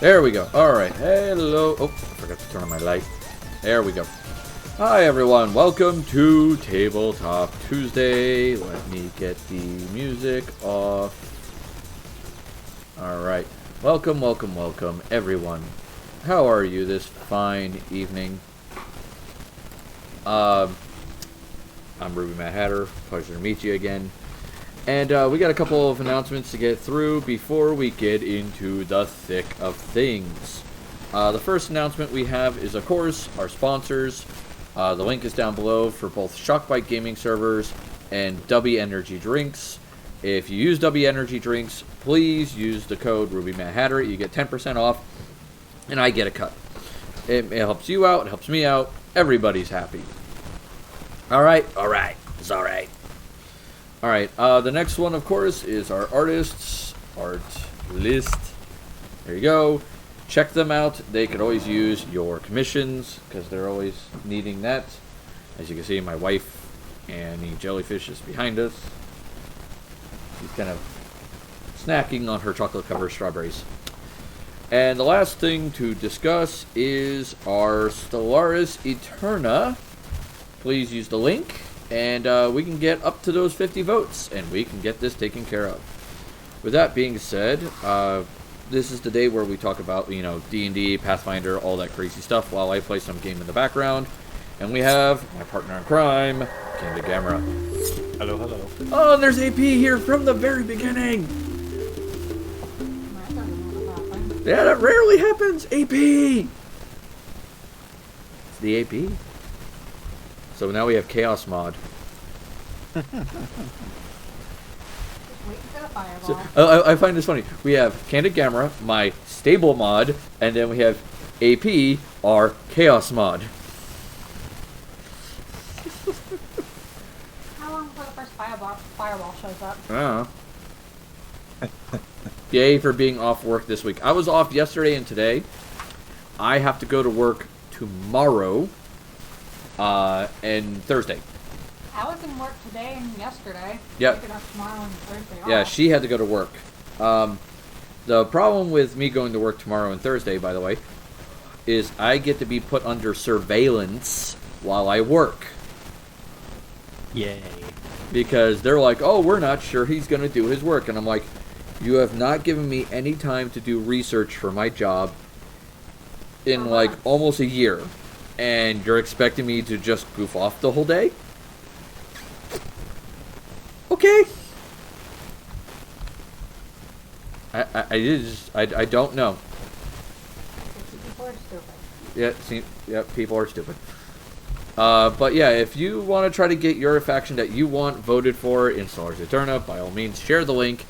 There we go. Alright. Hello. Oh, I forgot to turn on my light. There we go. Hi, everyone. Welcome to Tabletop Tuesday. Let me get the music off. Alright. Welcome, welcome, welcome, everyone. How are you this fine evening? I'm Ruby Mad Hatter. Pleasure to meet you again. And we got a couple of announcements to get through before we get into the thick of things. The first announcement we have is, of course, our sponsors. The link is down below for both Shockbite Gaming servers and W Energy Drinks. If you use W Energy Drinks, please use the code RubyMadHatter. You get 10% off, and I get a cut. It helps you out, it helps me out, everybody's happy. Alright, it's alright. Alright, the next one, of course, is our artists. Art list. There you go. Check them out. They could always use your commissions, because they're always needing that. As you can see, my wife, Annie Jellyfish, is behind us. She's kind of snacking on her chocolate-covered strawberries. And the last thing to discuss is our Stellaris Eterna. Please use the link. And we can get up to those 50 votes, and we can get this taken care of. With that being said, this is the day where we talk about, you know, D&D, Pathfinder, all that crazy stuff, while I play some game in the background. And we have my partner in crime, CandidGamera. Hello, hello. Oh, and there's AP here from the very beginning! Yeah, that rarely happens! AP! It's the AP. So now we have Chaos Mod. So, I find this funny. We have CandidGamera, my stable mod, and then we have AP, our Chaos Mod. How long before the first fireball shows up? I don't know. Yay for being off work this week. I was off yesterday and today. I have to go to work tomorrow. And Thursday. I was in work today and yesterday. Yep. Picking up tomorrow and Thursday off. Yeah, she had to go to work. The problem with me going to work tomorrow and Thursday, by the way, is I get to be put under surveillance while I work. Yay. Because they're like, oh, we're not sure he's going to do his work. And I'm like, you have not given me any time to do research for my job in like almost a year. And you're expecting me to just goof off the whole day? Okay. I don't know. People are stupid. Yeah, people are stupid. But yeah, if you want to try to get your faction that you want voted for in Stellaris Eterna, by all means, share the link.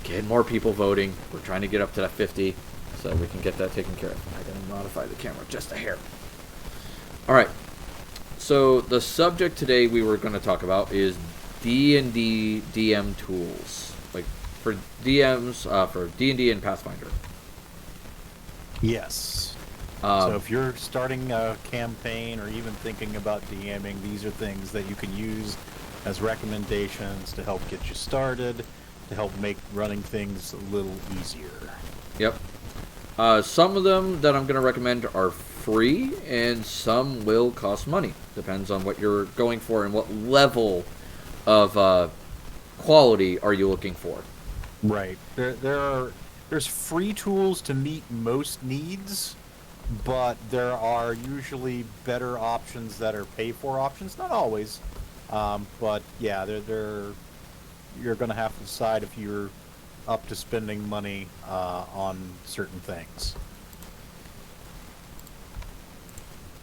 Get more people voting. We're trying to get up to that 50, so we can get that taken care of. I gotta modify the camera just a hair. Alright, so the subject today we were going to talk about is D&D DM tools. Like, for DMs, for D&D and Pathfinder. Yes. So if you're starting a campaign or even thinking about DMing, these are things that you can use as recommendations to help get you started, to help make running things a little easier. Yep. Some of them that I'm going to recommend are free, and some will cost money. Depends on what you're going for and what level of quality are you looking for. Right. There's free tools to meet most needs, but there are usually better options that are pay-for options. Not always, but yeah, you're going to have to decide if you're up to spending money on certain things.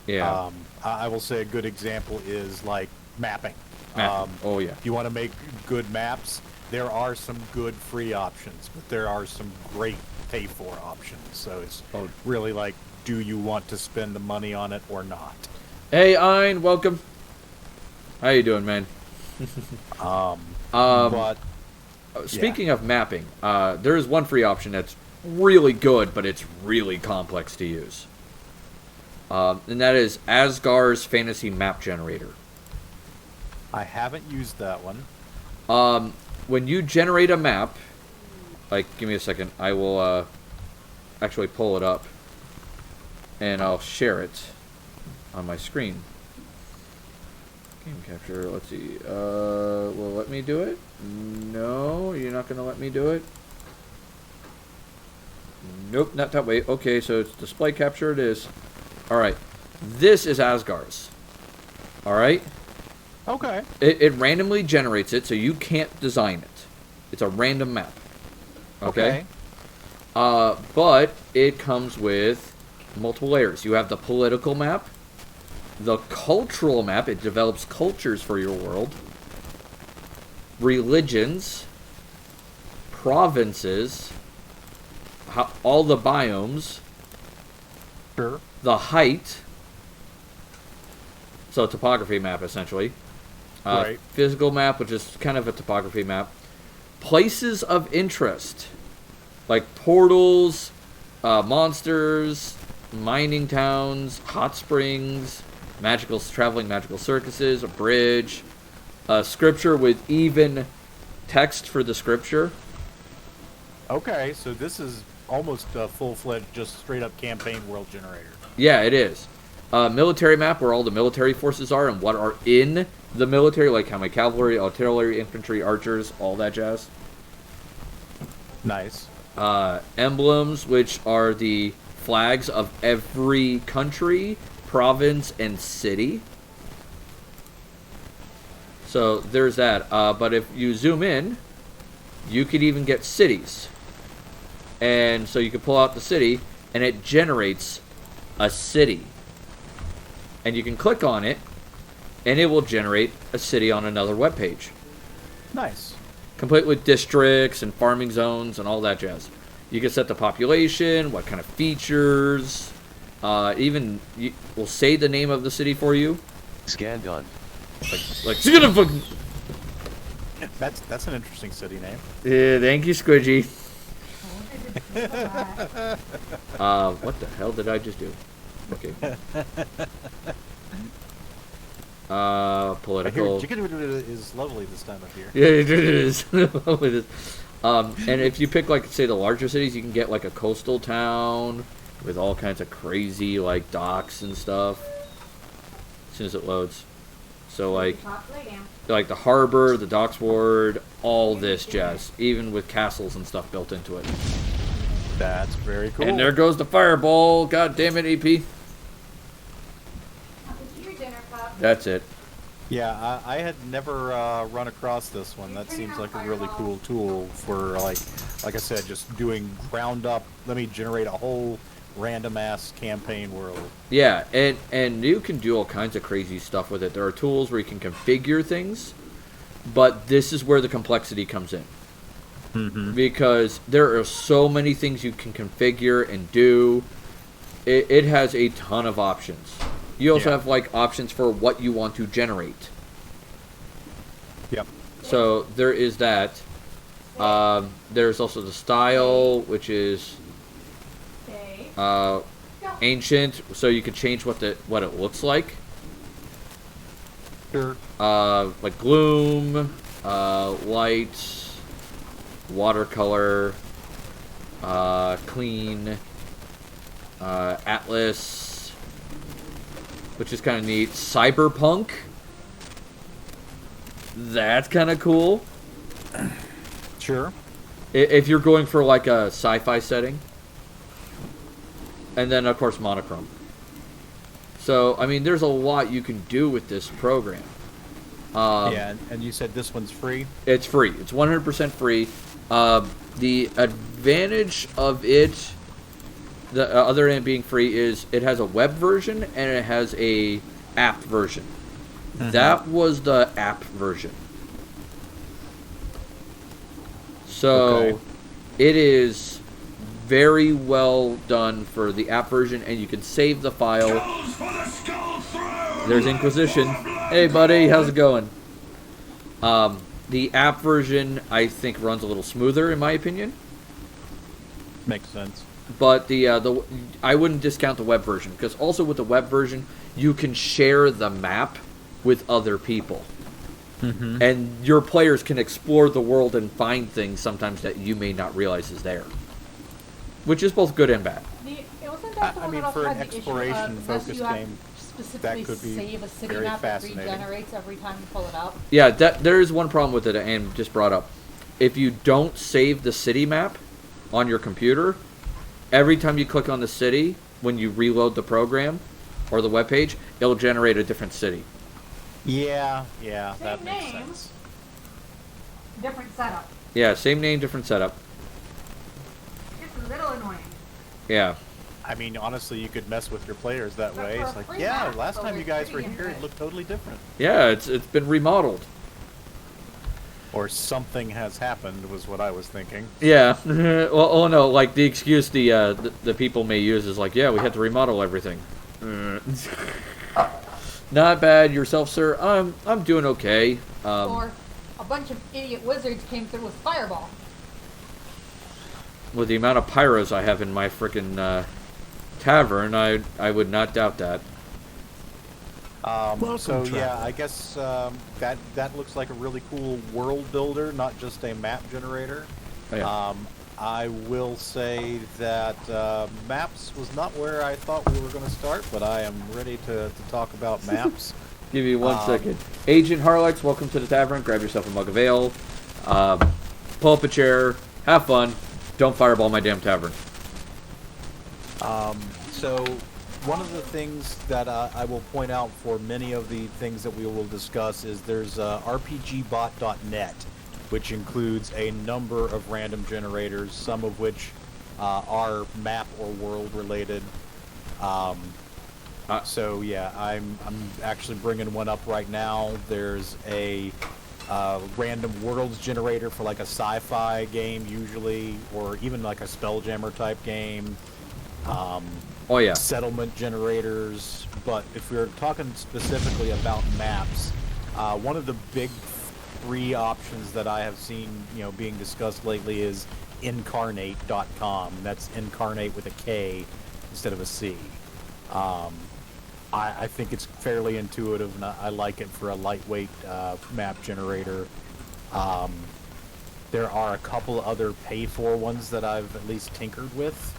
Yeah. I will say a good example is like mapping. Oh yeah. If you want to make good maps, there are some good free options, but there are some great pay-for options. So it's really like, do you want to spend the money on it or not? Hey, Ein, welcome. How you doing, man? But speaking of mapping, there is one free option that's really good, but it's really complex to use. And that is Asgar's Fantasy Map Generator. I haven't used that one. When you generate a map, like, give me a second, I will actually pull it up, and I'll share it on my screen. Game capture, let's see. Will it let me do it? No, you're not going to let me do it? Nope, not that way. Okay, so it's display capture it is. Alright, this is Asgar's. Alright? Okay. It randomly generates it, so you can't design it. It's a random map. Okay? But it comes with multiple layers. You have the political map, the cultural map. It develops cultures for your world. Religions. Provinces. All the biomes. Sure. The height. So, a topography map, essentially. Right. Physical map, which is kind of a topography map. Places of interest. Like portals, monsters, mining towns, hot springs, traveling magical circuses, a bridge, scripture with even text for the scripture. Okay, so this is almost a full-fledged, just straight-up campaign world generator. Yeah, it is. Military map where all the military forces are and what are in the military, like how many cavalry, artillery, infantry, archers, all that jazz. Nice. Emblems, which are the flags of every country, province, and city. So there's that. But if you zoom in, you could even get cities. And so you can pull out the city, and it generates a city. And you can click on it, and it will generate a city on another web page. Nice. Complete with districts and farming zones and all that jazz. You can set the population, what kind of features, we'll say the name of the city for you. Scan done. Like That's an interesting city name. yeah, thank you, Squidgy. Oh, What the hell did I just do? Okay. Political. I hear Jigga is lovely this time of year. Yeah, it is. And if you pick, like, say, the larger cities, you can get, like, a coastal town with all kinds of crazy, like, docks and stuff as soon as it loads. So, like the harbor, the docks ward, all this jazz, even with castles and stuff built into it. That's very cool. And there goes the fireball. God damn it, EP. That's it. Yeah, I had never run across this one. That seems like a really cool tool for, like I said, just doing ground up. Let me generate a whole random ass campaign world. Yeah, and you can do all kinds of crazy stuff with it. There are tools where you can configure things, but this is where the complexity comes in. Mm-hmm. Because there are so many things you can configure and do. It has a ton of options. You also have, like, options for what you want to generate. Yep. So there is that. There's also the style, which is ancient, so you can change what it looks like. Sure. Like gloom, light, watercolor, clean, atlas, which is kind of neat. Cyberpunk. That's kind of cool. Sure. If you're going for, like, a sci-fi setting. And then, of course, monochrome. So, I mean, there's a lot you can do with this program. Yeah, and you said this one's free? It's free. It's 100% free. The advantage of it, the other than being free, is it has a web version and it has a app version. Mm-hmm. That was the app version. So it is very well done for the app version, and you can save the file. There's Inquisition. Hey, buddy, how's it going? The app version, I think, runs a little smoother, in my opinion. Makes sense. But I wouldn't discount the web version, because also with the web version, you can share the map with other people. Mm-hmm. And your players can explore the world and find things sometimes that you may not realize is there. which is both good and bad. It wasn't that the I one mean, that also for an had the issue of exploration-focused you have game, specifically that could be save a city very map that fascinating. regenerates every time you pull it up. Yeah, there is one problem with it, and just brought up. If you don't save the city map on your computer, every time you click on the city, when you reload the program or the web page, it'll generate a different city. Yeah, that Same makes name. sense. Different setup. Yeah, same name, different setup. It's a little annoying. Yeah. I mean, honestly, you could mess with your players that But way. for It's a like, free yeah, map, last so time you it's guys were pretty here, it good. looked totally different. Yeah, it's been remodeled. Or something has happened, was what I was thinking. Yeah. Well, oh no, like the excuse the people may use is like, yeah, we had to remodel everything. Not bad. Yourself, sir? I'm doing okay. Or a bunch of idiot wizards came through with fireball. With the amount of pyros I have in my frickin' tavern, I would not doubt that. So yeah, I guess that looks like a really cool world builder, not just a map generator. Oh, yeah. I will say that maps was not where I thought we were going to start, but I am ready to talk about maps. Give me 1 second. Agent Harlex, welcome to the tavern. Grab yourself a mug of ale. Pull up a chair. Have fun. Don't fireball my damn tavern. So one of the things that I will point out for many of the things that we will discuss is there's RPGbot.net, which includes a number of random generators, some of which are map or world related. So yeah, I'm actually bringing one up right now. There's a random worlds generator for like a sci-fi game usually, or even like a Spelljammer type game. Oh yeah. Settlement generators. But if we're talking specifically about maps, one of the big free options that I have seen, being discussed lately is incarnate.com. That's incarnate with a K instead of a C. I think it's fairly intuitive, and I like it for a lightweight map generator. There are a couple other pay-for ones that I've at least tinkered with.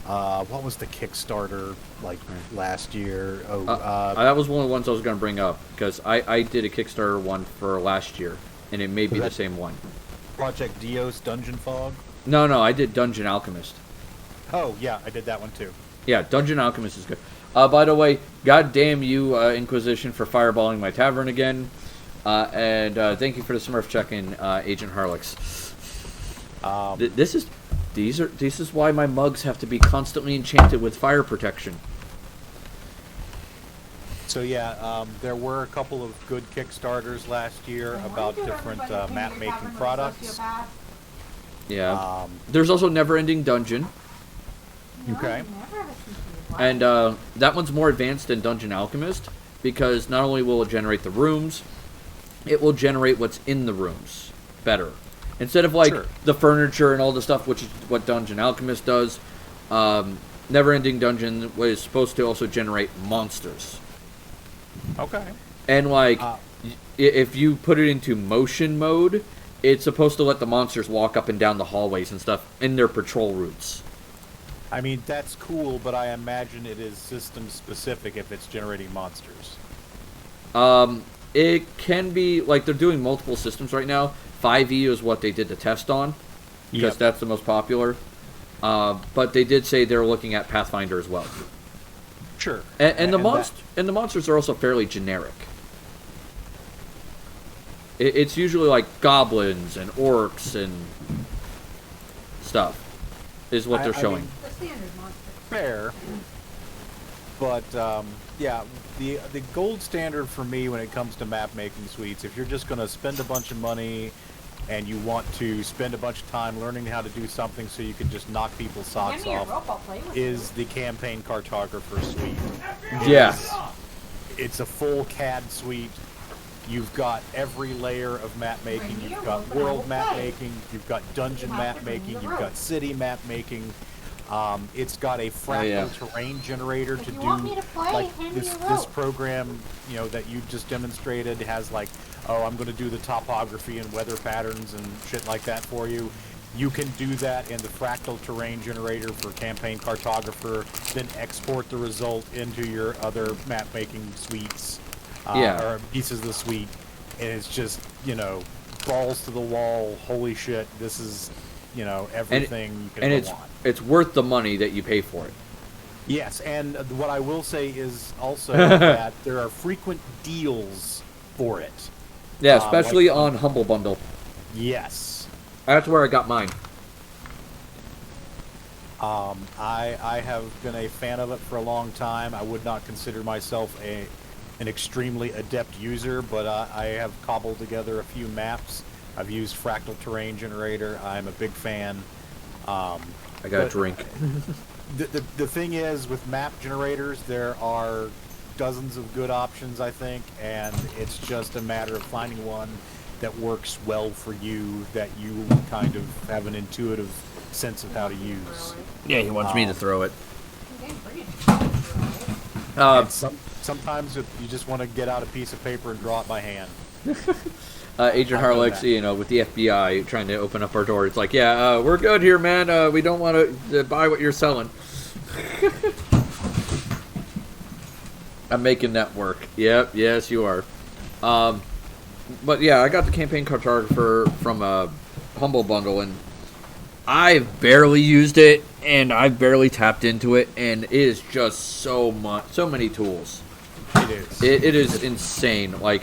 What was the Kickstarter like last year? That was one of the ones I was going to bring up, because I did a Kickstarter one for last year, and it may be the same one. Project Dios Dungeon Fog? No, I did Dungeon Alchemist. Oh, yeah, I did that one too. Yeah, Dungeon Alchemist is good. By the way, goddamn you, Inquisition, for fireballing my tavern again. And thank you for the Smurf check-in, Agent Harlex. This is why my mugs have to be constantly enchanted with fire protection. So yeah, there were a couple of good Kickstarters last year about different map-making products. Yeah. There's also Never Ending Dungeon. Okay. And that one's more advanced than Dungeon Alchemist, because not only will it generate the rooms, it will generate what's in the rooms better. Instead of the furniture and all the stuff, which is what Dungeon Alchemist does, Never Ending Dungeon was supposed to also generate monsters. Okay. And if you put it into motion mode, it's supposed to let the monsters walk up and down the hallways and stuff in their patrol routes. I mean, that's cool, but I imagine it is system specific if it's generating monsters. It can be, they're doing multiple systems right now. 5e is what they did the test on, because that's the most popular. But they did say they're looking at Pathfinder as well. Sure. And the monsters are also fairly generic. It's usually like goblins and orcs and stuff, is what they're showing. The standard monster. Fair. But, yeah, the gold standard for me when it comes to map-making suites, if you're just going to spend a bunch of money and you want to spend a bunch of time learning how to do something so you can just knock people's socks off, is the Campaign Cartographer suite. Yeah. It's a full CAD suite. You've got every layer of map making. You've got world map making. You've got dungeon map making. You've got city map making. It's got a fractal terrain generator to do this program, that you just demonstrated has I'm going to do the topography and weather patterns and shit like that for you. You can do that in the fractal terrain generator for campaign cartographer, then export the result into your other map making suites, or pieces of the suite, and it's just, balls to the wall. Holy shit! This is, everything you can want. It's worth the money that you pay for it. Yes, and what I will say is also that there are frequent deals for it. Yeah, especially on Humble Bundle. Yes. That's where I got mine. I have been a fan of it for a long time. I would not consider myself an extremely adept user, but I have cobbled together a few maps. I've used Fractal Terrain Generator. I'm a big fan. I got a drink. The thing is, with map generators, there are dozens of good options, I think, and it's just a matter of finding one that works well for you, that you kind of have an intuitive sense of how to use. Yeah, he wants me to throw it. Okay, bring it. Sometimes you just want to get out a piece of paper and draw it by hand. Agent Harlex, with the FBI trying to open up our door. It's like, we're good here, man. We don't want to buy what you're selling. I'm making that work. Yep, yes, you are. But yeah, I got the campaign cartographer from a Humble Bundle, and I've barely used it, and I've barely tapped into it, and it is just so many tools. It is. It is insane. Like,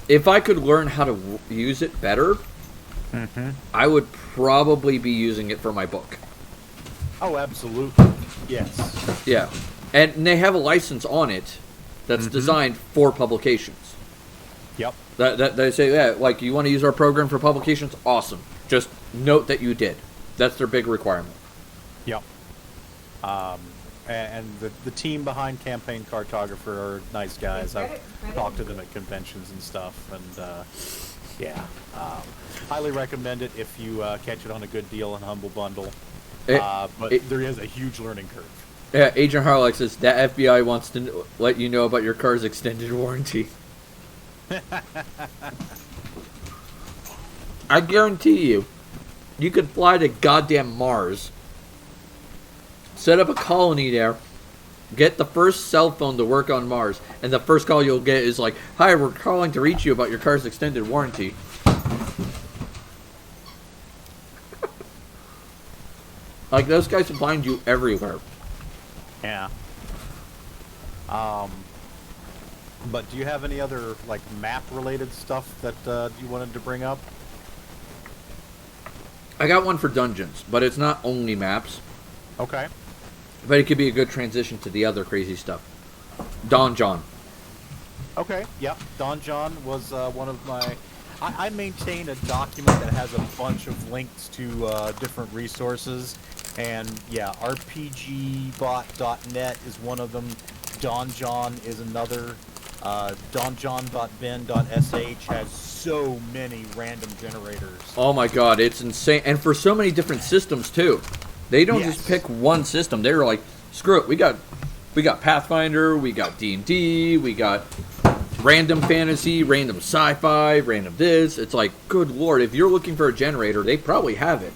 if I could learn how to use it better, I would probably be using it for my book. Oh, absolutely. Yes. Yeah. And they have a license on it that's designed for publications. Yep. That they say, like, you want to use our program for publications? Awesome. Just note that you did. That's their big requirement. Yep. And the team behind Campaign Cartographer are nice guys. I've talked to them at conventions and stuff, and highly recommend it if you catch it on a good deal on Humble Bundle. But there is a huge learning curve. Yeah, Agent Harlex says that FBI wants to let you know about your car's extended warranty. I guarantee you could fly to goddamn Mars, set up a colony there, get the first cell phone to work on Mars, and the first call you'll get is like, "Hi, we're calling to reach you about your car's extended warranty." Like, those guys will find you everywhere. Yeah. But do you have any other, like, map-related stuff that you wanted to bring up? I got one for dungeons, but it's not only maps. Okay. But it could be a good transition to the other crazy stuff. Don John. Okay, yep. Don John was one of my... I maintain a document that has a bunch of links to different resources. And, yeah, rpgbot.net is one of them. Don John is another. donjohn.bin.sh has so many random generators. Oh my god, it's insane. And for so many different systems, too. They don't Yes. just pick one system. They're like, screw it, we got Pathfinder, we got D&D, we got random fantasy, random sci-fi, random this. It's like, good lord, if you're looking for a generator, they probably have it.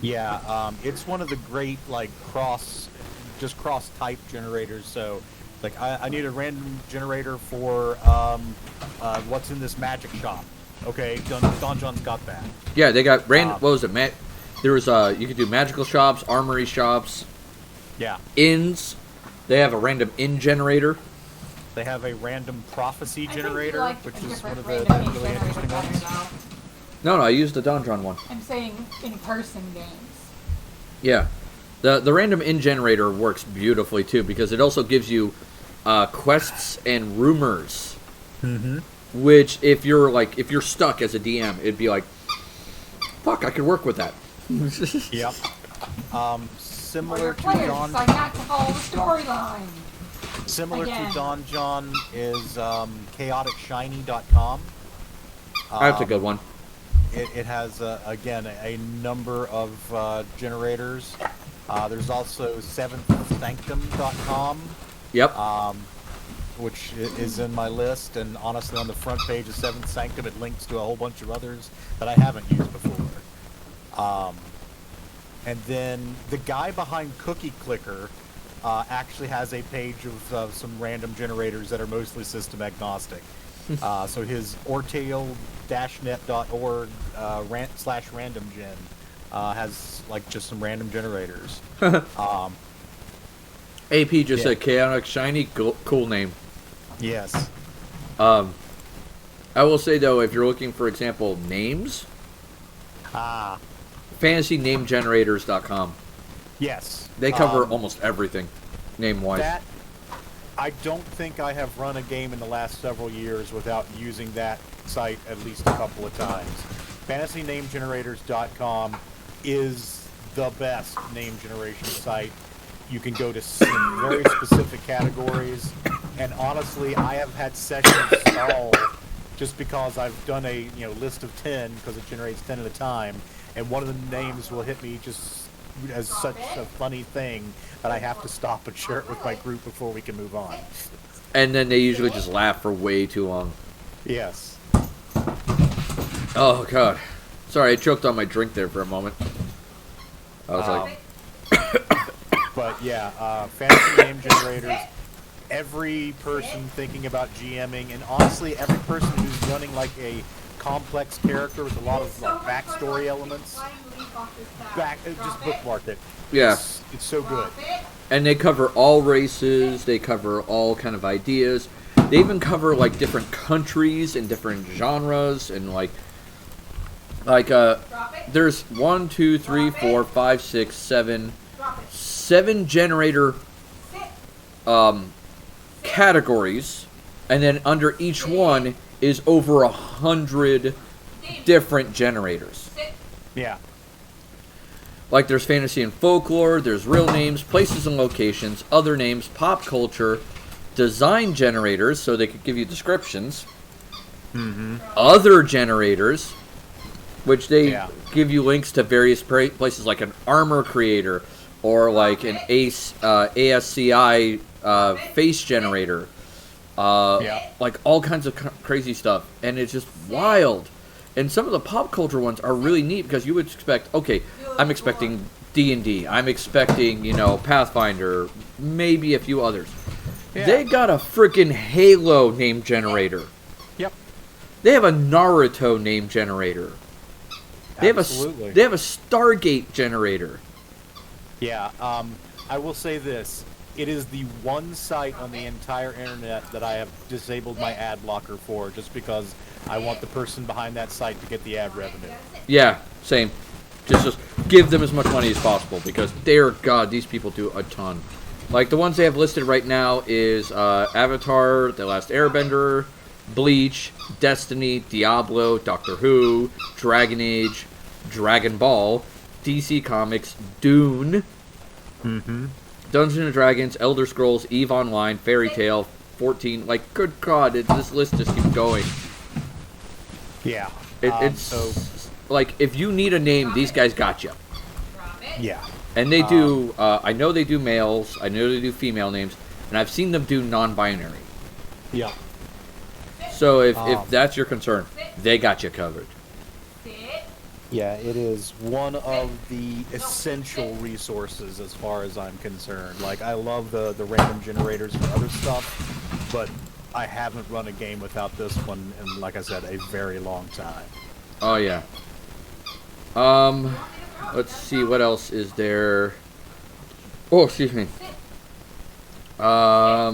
Yeah, it's one of the great, like, cross-type generators. So, like, I need a random generator for what's in this magic shop. Okay, Don John's got that. Yeah, they got random. What was it? There was you could do magical shops, armory shops, Yeah. inns. They have a random inn generator. They have a random prophecy generator, like which a is one of different the random really generator interesting better ones. now. No, I used the Don John one. I'm saying in-person games. Yeah, the random inn generator works beautifully too because it also gives you quests and rumors. Mm-hmm. Which, if you're stuck as a DM, it'd be like, fuck, I could work with that. Yep. Or Similar your to players Don. decide not to follow the storyline. Similar Again. to Don John is chaoticshiny.com. That's a good one. It has, again, a number of generators. There's also seventhsanctum.com, Yep. which is in my list. And honestly, on the front page of Seventh Sanctum, it links to a whole bunch of others that I haven't used before. And then the guy behind Cookie Clicker actually has a page of some random generators that are mostly system agnostic. So his ortail-net.org /random gen has like just some random generators. AP just said chaotic shiny, cool name. Yes. I will say though, if you're looking for example names, fantasynamegenerators.com. Yes. They cover almost everything, name-wise. That I don't think I have run a game in the last several years without using that site at least a couple of times. FantasyNameGenerators.com is the best name generation site. You can go to some very specific categories, and honestly, I have had sessions stall just because I've done a list of 10 because it generates 10 at a time, and one of the names will hit me just as such a funny thing that I have to stop and share it with my group before we can move on. And then they usually just laugh for way too long. Yes. Oh god. Sorry, I choked on my drink there for a moment. I was like... But yeah, fantasy name generators, every person thinking about GMing, and honestly, every person who's running like a complex character with a lot of like backstory elements, just bookmark it. Yeah. It's so good. And they cover all races, they cover all kind of ideas. They even cover like different countries and different genres and like there's 1, 2, 3, 4, 5, 6, 7 generator categories, and then under each one is over 100 different generators. Yeah. Like there's fantasy and folklore, there's real names, places and locations, other names, pop culture, design generators, so they could give you descriptions, other generators, which they give you links to various places like an armor creator, or like an ASCI face generator, like all kinds of crazy stuff, and it's just wild. And some of the pop culture ones are really neat because you would expect, okay, I'm expecting D&D, I'm expecting, Pathfinder, maybe a few others. Yeah. They got a freaking Halo name generator. Yep. They have a Naruto name generator. They Absolutely. They have a Stargate generator. Yeah, I will say this. It is the one site on the entire internet that I have disabled my ad blocker for just because I want the person behind that site to get the ad revenue. Yeah, same. Just give them as much money as possible because, dear God, these people do a ton. Like, the ones they have listed right now is Avatar, The Last Airbender, Bleach, Destiny, Diablo, Doctor Who, Dragon Age, Dragon Ball, DC Comics, Dune, Dungeons & Dragons, Elder Scrolls, EVE Online, Fairy Tail, 14. Like, good God, this list just keeps going. Yeah. It's like, if you need a name, these guys got you. Yeah. And they do, I know they do males, I know they do female names, and I've seen them do non-binary. Yeah. So if that's your concern, they got you covered. Yeah, it is one of the essential resources as far as I'm concerned. Like, I love the random generators for other stuff, but I haven't run a game without this one in, like I said, a very long time. Oh, yeah. Let's see, what else is there? Oh, excuse me. I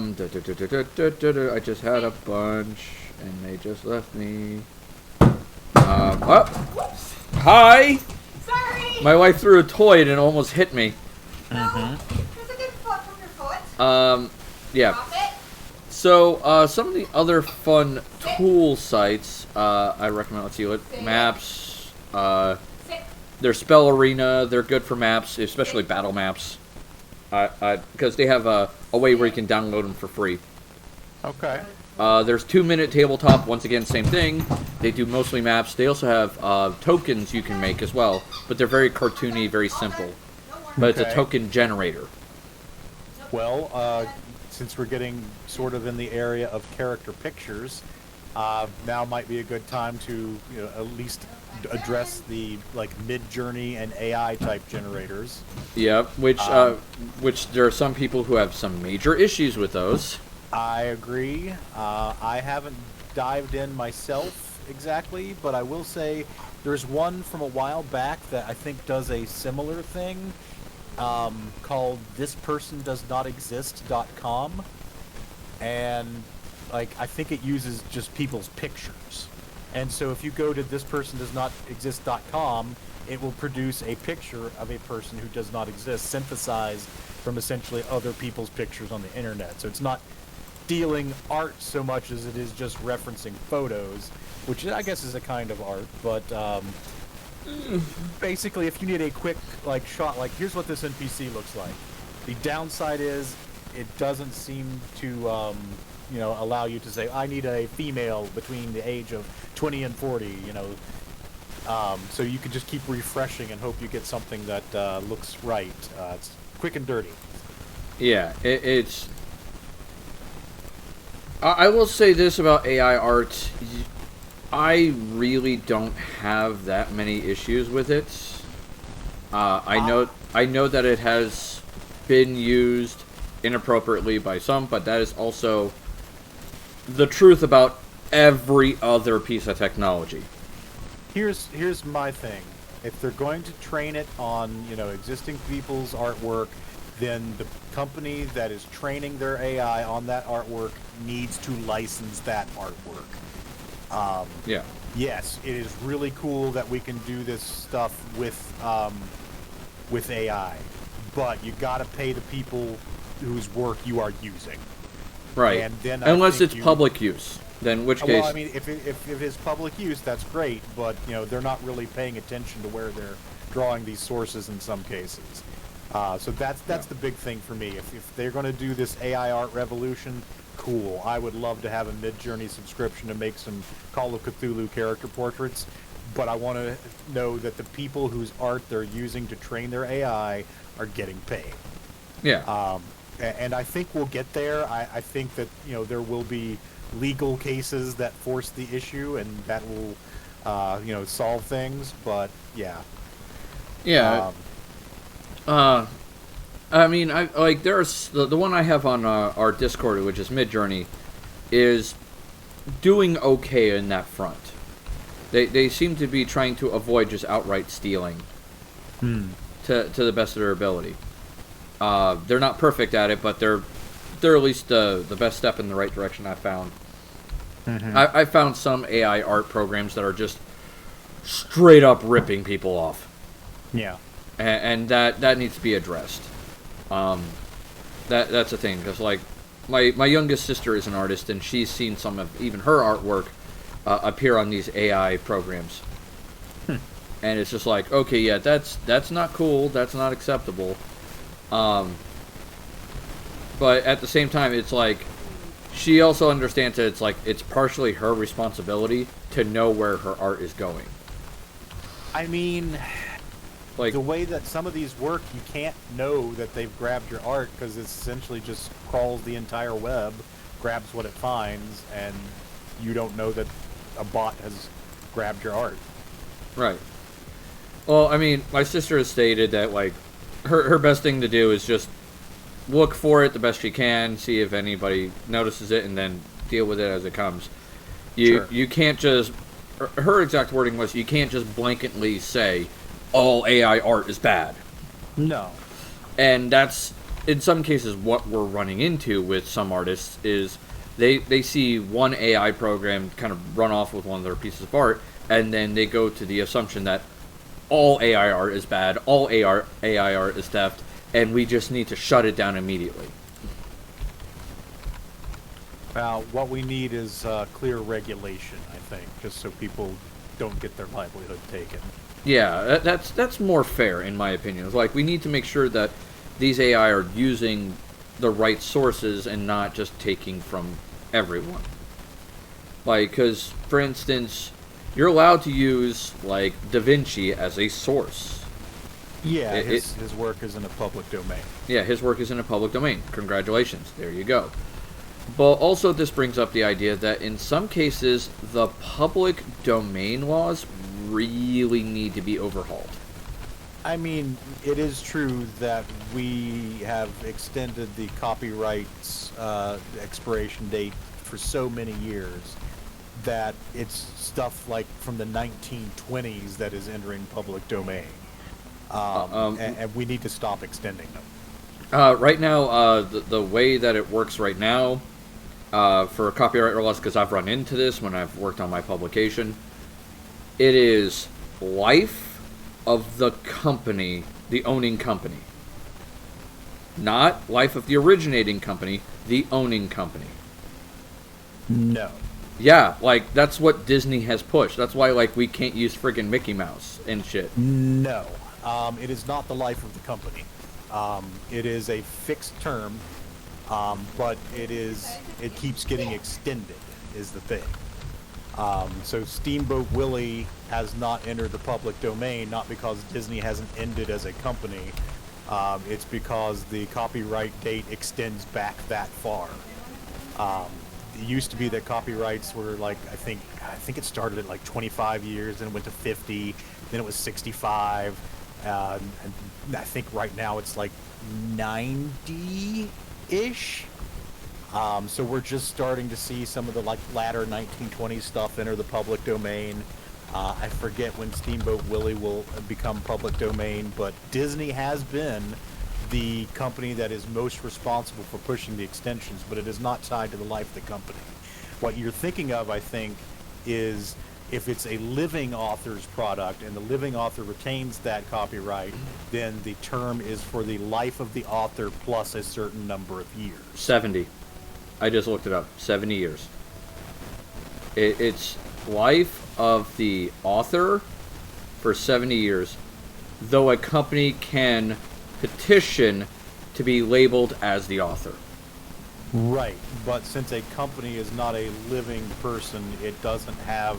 just had a bunch, and they just left me. Hi! Sorry! My wife threw a toy and it almost hit me. There's a good foot from your foot. Yeah. Drop it. So, some of the other fun tool sites, I recommend, let's see, maps, there's Spell Arena, they're good for maps, especially battle maps, because they have a way where you can download them for free. Okay. There's 2 Minute Tabletop, once again, same thing. They do mostly maps. They also have tokens you can make as well, but they're very cartoony, very simple. But it's a token generator. Well, since we're getting sort of in the area of character pictures, Now might be a good time to at least address the Mid-Journey and AI type generators. Yep, which there are some people who have some major issues with those. I agree. I haven't dived in myself exactly, but I will say there's one from a while back that I think does a similar thing, called thispersondoesnotexist.com, and I think it uses just people's pictures. And so if you go to thispersondoesnotexist.com, it will produce a picture of a person who does not exist, synthesized from essentially other people's pictures on the internet. So it's not stealing art so much as it is just referencing photos, which I guess is a kind of art. But basically, if you need a quick shot, here's what this NPC looks like. The downside is it doesn't seem to allow you to say, I need a female between the age of 20 and 40, so you can just keep refreshing and hope you get something that looks right. It's quick and dirty. Yeah, it's... I will say this about AI art. I really don't have that many issues with it. I know that it has been used inappropriately by some, but that is also the truth about every other piece of technology. Here's my thing. If they're going to train it on, existing people's artwork, then the company that is training their AI on that artwork needs to license that artwork. Yeah. Yes, it is really cool that we can do this stuff with AI, but you got to pay the people whose work you are using. Right. And then unless it's public use, then in which case... Well, I mean, if it is public use, that's great, but they're not really paying attention to where they're drawing these sources in some cases. So that's the big thing for me. If they're going to do this AI art revolution, cool. I would love to have a Mid-Journey subscription to make some Call of Cthulhu character portraits, but I want to know that the people whose art they're using to train their AI are getting paid. Yeah. And I think we'll get there. I think that there will be legal cases that force the issue, and that will solve things. But yeah. Yeah. I mean, there's the one I have on our Discord, which is Mid-Journey, is doing okay in that front. They seem to be trying to avoid just outright stealing to the best of their ability. They're not perfect at it, but they're at least the best step in the right direction I've found. Mm-hmm. I found some AI art programs that are just straight up ripping people off. Yeah. And that needs to be addressed. That's a thing, because my youngest sister is an artist, and she's seen some of even her artwork appear on these AI programs. And it's just okay, yeah, that's not cool, that's not acceptable. But at the same time, it's she also understands that it's partially her responsibility to know where her art is going. I mean, the way that some of these work, you can't know that they've grabbed your art because it essentially just crawls the entire web, grabs what it finds, and you don't know that a bot has grabbed your art. Right. Well, I mean, my sister has stated that her best thing to do is just look for it the best she can, see if anybody notices it, and then deal with it as it comes. You can't just... Her exact wording was, you can't just blanketly say, all AI art is bad. No. And that's, in some cases, what we're running into with some artists, is they see one AI program kind of run off with one of their pieces of art, and then they go to the assumption that all AI art is bad, all AI art is theft, and we just need to shut it down immediately. Well, what we need is clear regulation, I think, just so people don't get their livelihood taken. Yeah, that's more fair, in my opinion. It's we need to make sure that these AI are using the right sources and not just taking from everyone. Because, for instance, you're allowed to use, Da Vinci as a source. Yeah, his work is in a public domain. Yeah, his work is in a public domain. Congratulations. There you go. But also, this brings up the idea that in some cases, the public domain laws really need to be overhauled. I mean, it is true that we have extended the copyright's expiration date for so many years that it's stuff like from the 1920s that is entering public domain. And we need to stop extending them. Right now, the way that it works right now, for copyright laws, because I've run into this when I've worked on my publication, it is life of the company, the owning company. Not life of the originating company, the owning company. No. Yeah, like, that's what Disney has pushed. That's why, like, we can't use friggin' Mickey Mouse and shit. No. It is not the life of the company. It is a fixed term, but it keeps getting extended, is the thing. So Steamboat Willie has not entered the public domain, not because Disney hasn't ended as a company. It's because the copyright date extends back that far. It used to be that copyrights were like, I think it started at like 25 years, then it went to 50, then it was 65, and I think right now it's like 90-ish. So we're just starting to see some of the like latter 1920s stuff enter the public domain. I forget when Steamboat Willie will become public domain, but Disney has been the company that is most responsible for pushing the extensions, but it is not tied to the life of the company. What you're thinking of, I think, is if it's a living author's product and the living author retains that copyright, then the term is for the life of the author plus a certain number of years. 70. I just looked it up. 70 years. It's life of the author for 70 years, though a company can petition to be labeled as the author. Right, but since a company is not a living person, it doesn't have,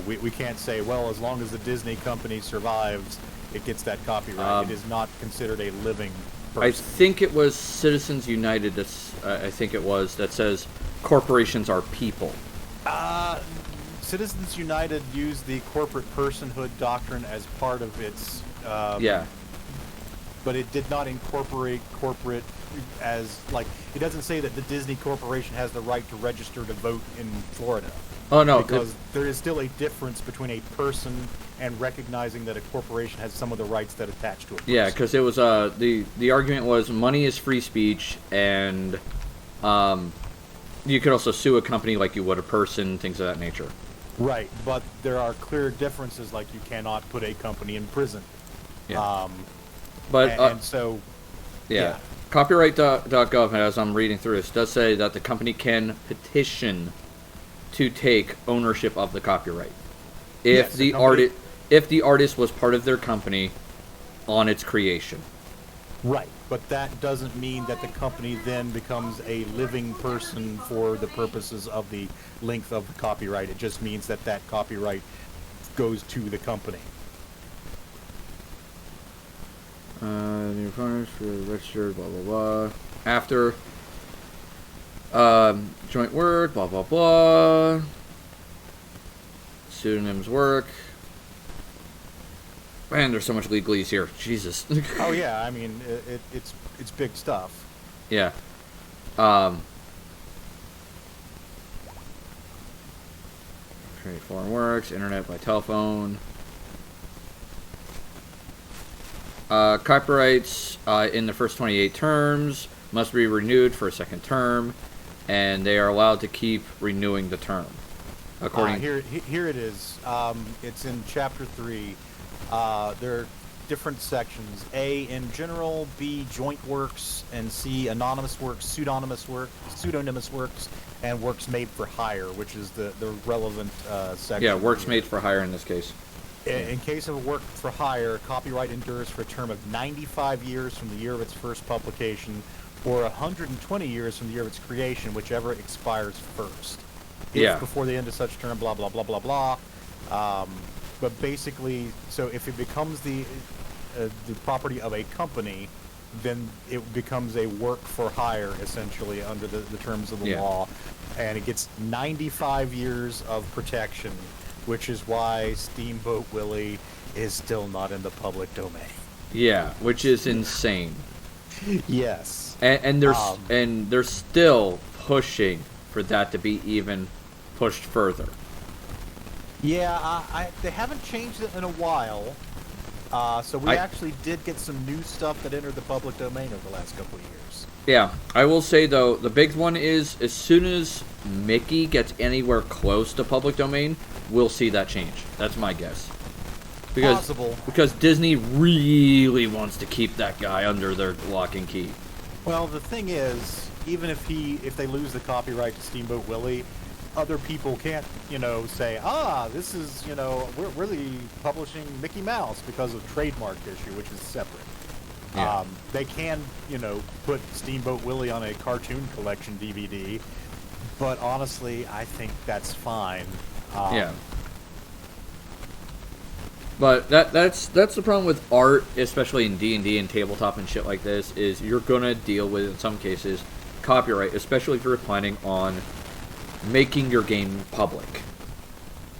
we can't say, well, as long as the Disney company survives, it gets that copyright. It is not considered a living person. I think it was Citizens United that says corporations are people. Citizens United used the corporate personhood doctrine as part of its... yeah. But it did not incorporate corporate as, like, it doesn't say that the Disney Corporation has the right to register to vote in Florida. Oh, no. Because there is still a difference between a person and recognizing that a corporation has some of the rights that attach to it. Yeah, because it was, the argument was money is free speech, and you could also sue a company like you would a person, things of that nature. Right, but there are clear differences, like you cannot put a company in prison. Yeah. And so... Yeah. Copyright.gov, as I'm reading through this, does say that the company can petition to take ownership of the copyright if the artist was part of their company on its creation. Right, but that doesn't mean that the company then becomes a living person for the purposes of the length of the copyright. It just means that that copyright goes to the company. New partners for registered, blah, blah, blah. After joint work, blah, blah, blah. Pseudonyms work. Man, there's so much legalese here. Jesus. Oh yeah, I mean it's big stuff. Yeah. Foreign works, internet by telephone. Copyrights in the first 28 terms must be renewed for a second term, and they are allowed to keep renewing the term. According here it is. It's in Chapter 3. There are different sections. A, in general. B, joint works. And C, anonymous works, pseudonymous works, and works made for hire, which is the relevant section. Yeah, works made for hire in this case. In case of a work for hire, copyright endures for a term of 95 years from the year of its first publication, or 120 years from the year of its creation, whichever expires first. If before the end of such term, blah, blah, blah, blah, blah. But basically, so if it becomes the property of a company, then it becomes a work for hire, essentially, under the terms of the law. And it gets 95 years of protection, which is why Steamboat Willie is still not in the public domain. Yeah, which is insane. Yes. And they're still pushing for that to be even pushed further. Yeah, they haven't changed it in a while. So we actually did get some new stuff that entered the public domain over the last couple of years. Yeah, I will say, though, the big one is as soon as Mickey gets anywhere close to public domain, we'll see that change. That's my guess. Possible. Because Disney really wants to keep that guy under their lock and key. Well, the thing is, even if they lose the copyright to Steamboat Willie, other people can't, say, this is, we're really publishing Mickey Mouse because of trademark issue, which is separate. Yeah. They can, put Steamboat Willie on a cartoon collection DVD, but honestly, I think that's fine. Yeah. But that's the problem with art, especially in D&D and tabletop and shit like this, is you're gonna deal with, in some cases, copyright, especially if you're planning on making your game public.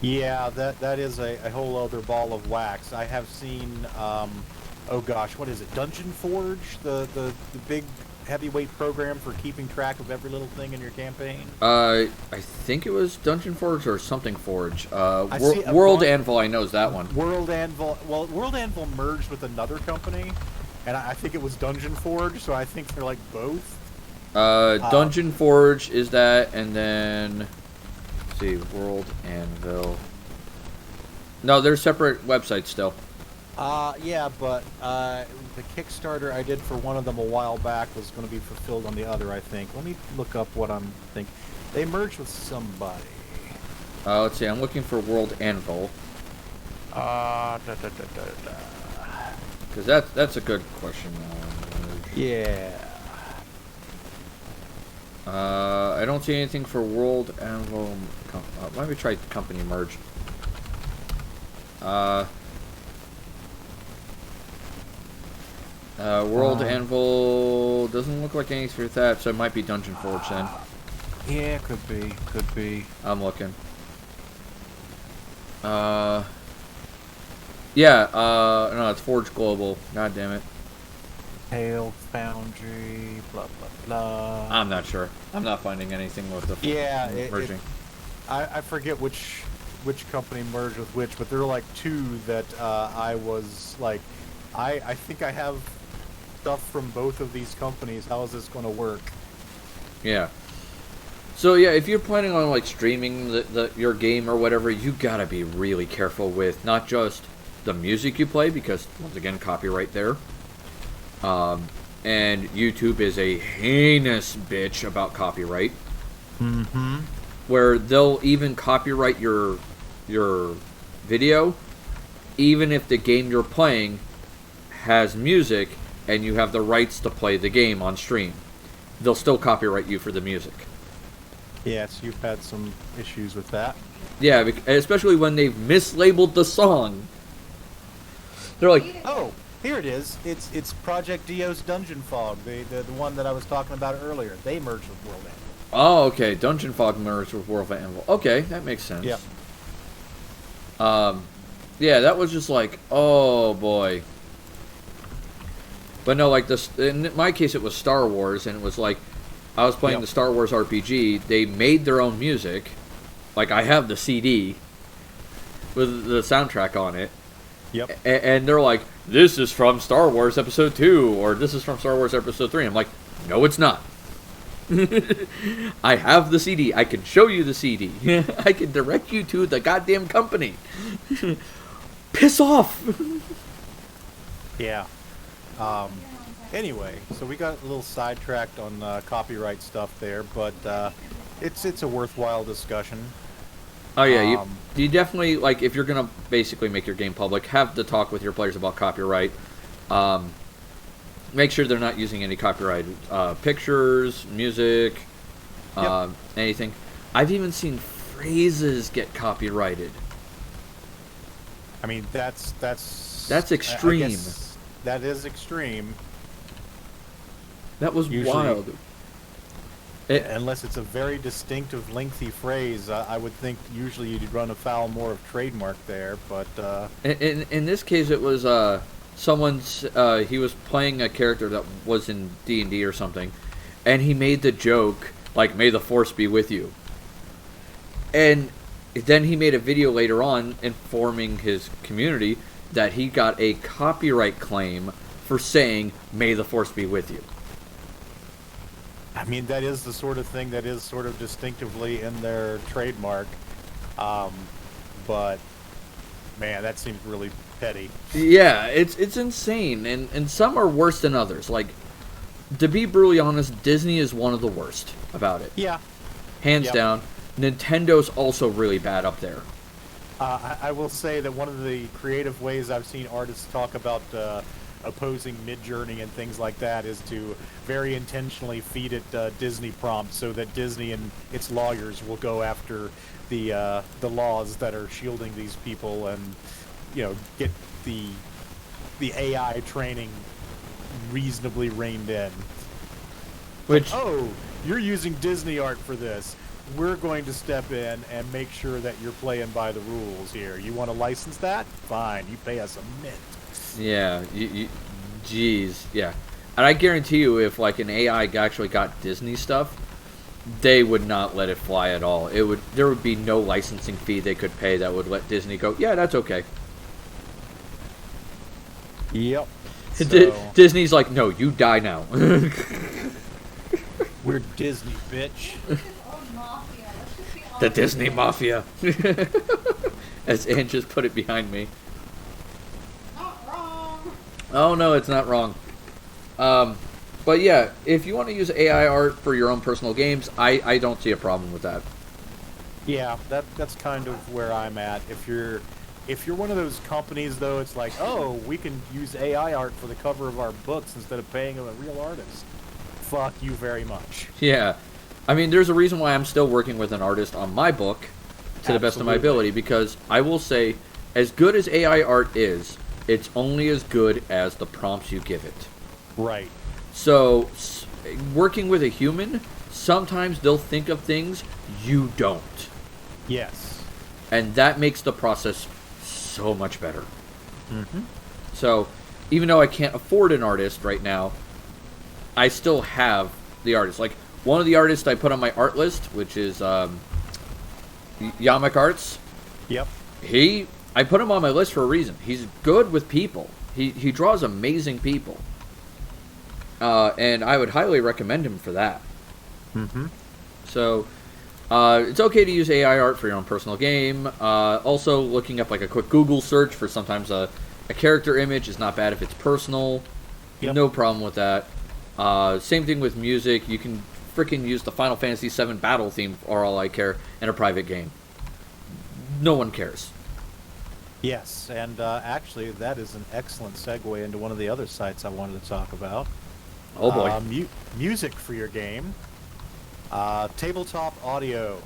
Yeah, that is a whole other ball of wax. I have seen, what is it? Dungeon Forge, the big heavyweight program for keeping track of every little thing in your campaign. I think it was Dungeon Forge or something Forge. World Anvil, I know is that one. World Anvil. Well, World Anvil merged with another company, and I think it was Dungeon Forge. So I think they're like both. Dungeon Forge is that, and then let's see, World Anvil. No, they're separate websites still. Yeah, but the Kickstarter I did for one of them a while back was going to be fulfilled on the other, I think. Let me look up what I'm thinking. They merged with somebody. Let's see, I'm looking for World Anvil. Because that's a good question. Yeah. I don't see anything for World Anvil. Let me try company merge. World Anvil doesn't look like anything for that, so it might be Dungeon Forge then. Yeah, could be. I'm looking. No, it's Forge Global. God damn it. Hail Foundry, blah blah blah. I'm not sure. I'm not finding anything with the merging. I forget which company merged with which, but there are like two that I was like, I think I have stuff from both of these companies. How is this going to work? Yeah. So yeah, if you're planning on like streaming your game or whatever, you gotta be really careful with not just the music you play, because once again, copyright there. And YouTube is a heinous bitch about copyright. Mm-hmm. Where they'll even copyright your video, even if the game you're playing has music and you have the rights to play the game on stream. They'll still copyright you for the music. Yes, you've had some issues with that. Yeah, especially when they've mislabeled the song. They're like, oh, here it is. It's Project Dio's Dungeon Fog, the one that I was talking about earlier. They merged with World Anvil. oh, okay, Dungeon Fog merged with World Anvil. Okay, that makes sense. Yeah. Yeah, that was just like, oh boy. But no, like this. In my case, it was Star Wars, and it was like, I was playing the Star Wars RPG. They made their own music. Like, I have the CD with the soundtrack on it. Yep. And they're like, this is from Star Wars Episode 2, or this is from Star Wars Episode 3. I'm like, no, it's not. I have the CD. I can show you the CD. I can direct you to the goddamn company. Piss off. Yeah. Anyway, so we got a little sidetracked on copyright stuff there, but it's a worthwhile discussion. Oh yeah, you definitely, like, if you're gonna basically make your game public, have the talk with your players about copyright. Make sure they're not using any copyrighted pictures, music, anything. I've even seen phrases get copyrighted. I mean, that's extreme. That is extreme. That was Usually- wild. Unless it's a very distinctive, lengthy phrase, I would think usually you'd run afoul more of trademark there. But In this case, it was someone's. He was playing a character that was in D&D or something, and he made the joke like "May the Force be with you," and then he made a video later on informing his community that he got a copyright claim for saying "May the Force be with you." I mean, that is the sort of thing that is sort of distinctively in their trademark. But man, that seems really petty. Yeah, it's insane, and some are worse than others. Like, to be brutally honest, Disney is one of the worst about it. Yeah. Hands Yep. down. Nintendo's also really bad up there. I will say that one of the creative ways I've seen artists talk about opposing Midjourney and things like that is to very intentionally feed it Disney prompts so that Disney and its lawyers will go after the laws that are shielding these people and, you know, get the AI training reasonably reined in. Which, Oh, you're using Disney art for this. We're going to step in and make sure that you're playing by the rules here. You want to license that? Fine. You pay us a mint. yeah, jeez, yeah. And I guarantee you, if like an AI actually got Disney stuff, they would not let it fly at all. There would be no licensing fee they could pay that would let Disney go, yeah, that's okay. Yep. Disney's like, no, you die now. We're Disney, bitch. Oh, mafia. Let's just be The honest. Disney Mafia. As Ann just put it behind me. Not wrong. Oh no, it's not wrong. But yeah, if you want to use AI art for your own personal games, I don't see a problem with that. Yeah, that's kind of where I'm at. If you're one of those companies, though, it's like, oh, we can use AI art for the cover of our books instead of paying a real artist. Fuck you very much. Yeah. I mean, there's a reason why I'm still working with an artist on my book to the best of my Absolutely. ability, because I will say, as good as AI art is, it's only as good as the prompts you give it. Right. So, working with a human, sometimes they'll think of things you don't. Yes. And that makes the process so much better. Mm-hmm. So, even though I can't afford an artist right now, I still have the artist. Like, one of the artists I put on my art list, which is Yamak Arts, Yep. I put him on my list for a reason. He's good with people. He draws amazing people. And I would highly recommend him for that. Mm-hmm. So, it's okay to use AI art for your own personal game. Also, looking up like a quick Google search for sometimes a character image is not bad if it's personal. Yep. No problem with that. Same thing with music. You can freaking use the Final Fantasy VII battle theme for all I care in a private game. No one cares. Yes, and actually, that is an excellent segue into one of the other sites I wanted to talk about. Oh boy. Music for your game. Tabletop audio.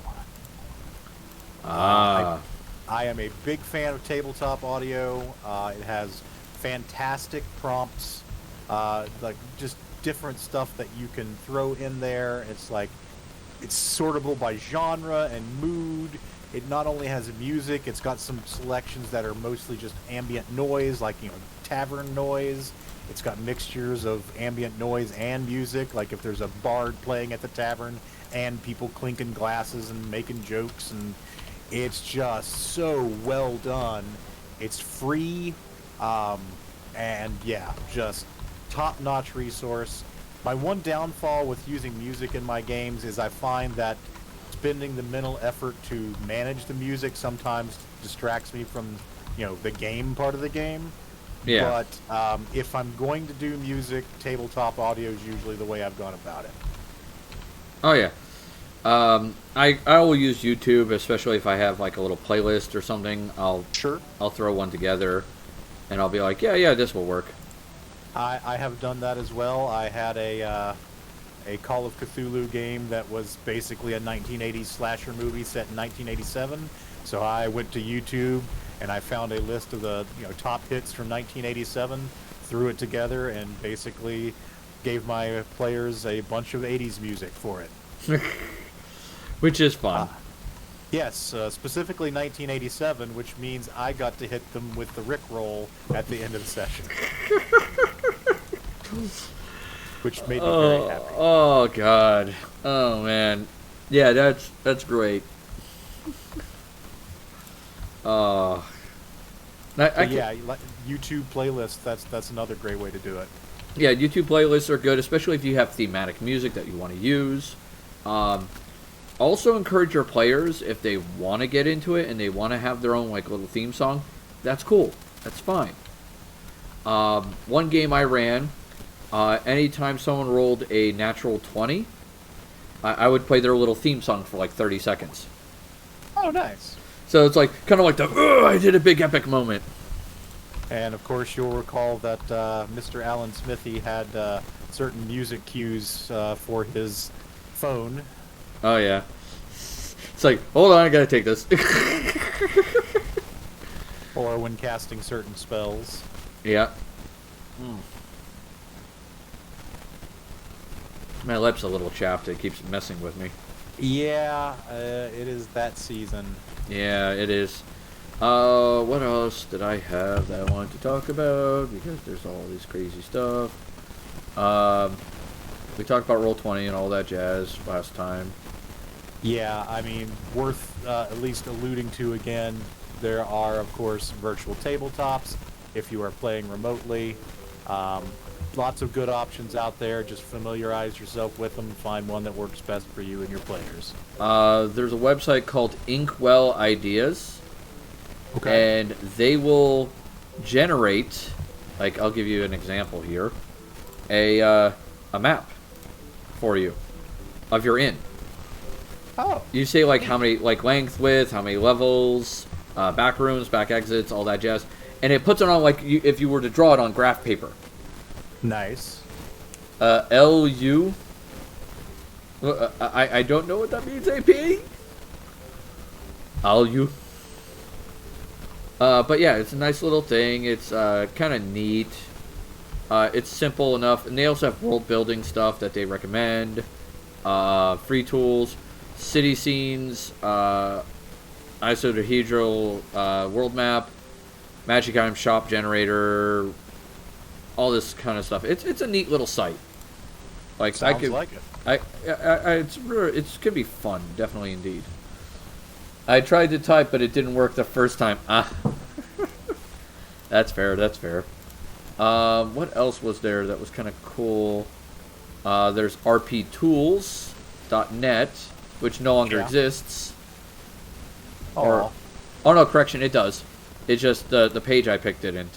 Ah. I am a big fan of tabletop audio. It has fantastic prompts, like just different stuff that you can throw in there. It's like it's sortable by genre and mood. It not only has music, it's got some selections that are mostly just ambient noise, like, you know, tavern noise. It's got mixtures of ambient noise and music, like if there's a bard playing at the tavern and people clinking glasses and making jokes, and it's just so well done. It's free, and yeah, just top-notch resource. My one downfall with using music in my games is I find that spending the mental effort to manage the music sometimes distracts me from, you know, the game part of the game. Yeah. But if I'm going to do music, tabletop audio is usually the way I've gone about it. Oh yeah. I will use YouTube, especially if I have like a little playlist or something. I'll throw one together, and I'll be like, yeah, this will work. I have done that as well. I had a Call of Cthulhu game that was basically a 1980s slasher movie set in 1987. So I went to YouTube and I found a list of the top hits from 1987, threw it together, and basically gave my players a bunch of 80s music for it. Which is fun. Yes, specifically 1987, which means I got to hit them with the Rickroll at the end of the session. Which made me very happy. Oh God. Oh man. Yeah, that's great. YouTube playlists. That's another great way to do it. Yeah, YouTube playlists are good, especially if you have thematic music that you want to use. Also encourage your players if they want to get into it and they want to have their own like little theme song. That's cool. That's fine. One game I ran, anytime someone rolled a natural 20, I would play their little theme song for like 30 seconds. Oh, nice. So it's like kind of like the I did a big epic moment. And of course, you'll recall that Mr. Alan Smithy had certain music cues for his phone. Oh yeah. It's like, hold on, I gotta take this. Or when casting certain spells. Yeah. My lip's a little chapped. It keeps messing with me. Yeah, it is that season. Yeah, it is. What else did I have that I wanted to talk about? Because there's all this crazy stuff. We talked about Roll20 and all that jazz last time. Yeah, I mean, worth at least alluding to again, there are, of course, virtual tabletops if you are playing remotely. Lots of good options out there. Just familiarize yourself with them and find one that works best for you and your players. There's a website called Inkwell Ideas. Okay. And they will generate, like, I'll give you an example here, a map for you of your inn. Oh. You say, like, how many, like, length, width, how many levels, back rooms, back exits, all that jazz. And it puts it on, like, if you were to draw it on graph paper. Nice. LU. I don't know what that means, AP. LU. But yeah, it's a nice little thing. It's kind of neat. It's simple enough. And they also have world building stuff that they recommend. Free tools, city scenes, isodehedral world map, magic item shop generator, all this kind of stuff. It's a neat little site. Like Sounds like it. It's gonna be fun, definitely indeed. I tried to type, but it didn't work the first time. That's fair. That's fair. What else was there that was kind of cool? There's rptools.net, which no longer exists. Oh No, correction, it does. It's just the page I picked it in.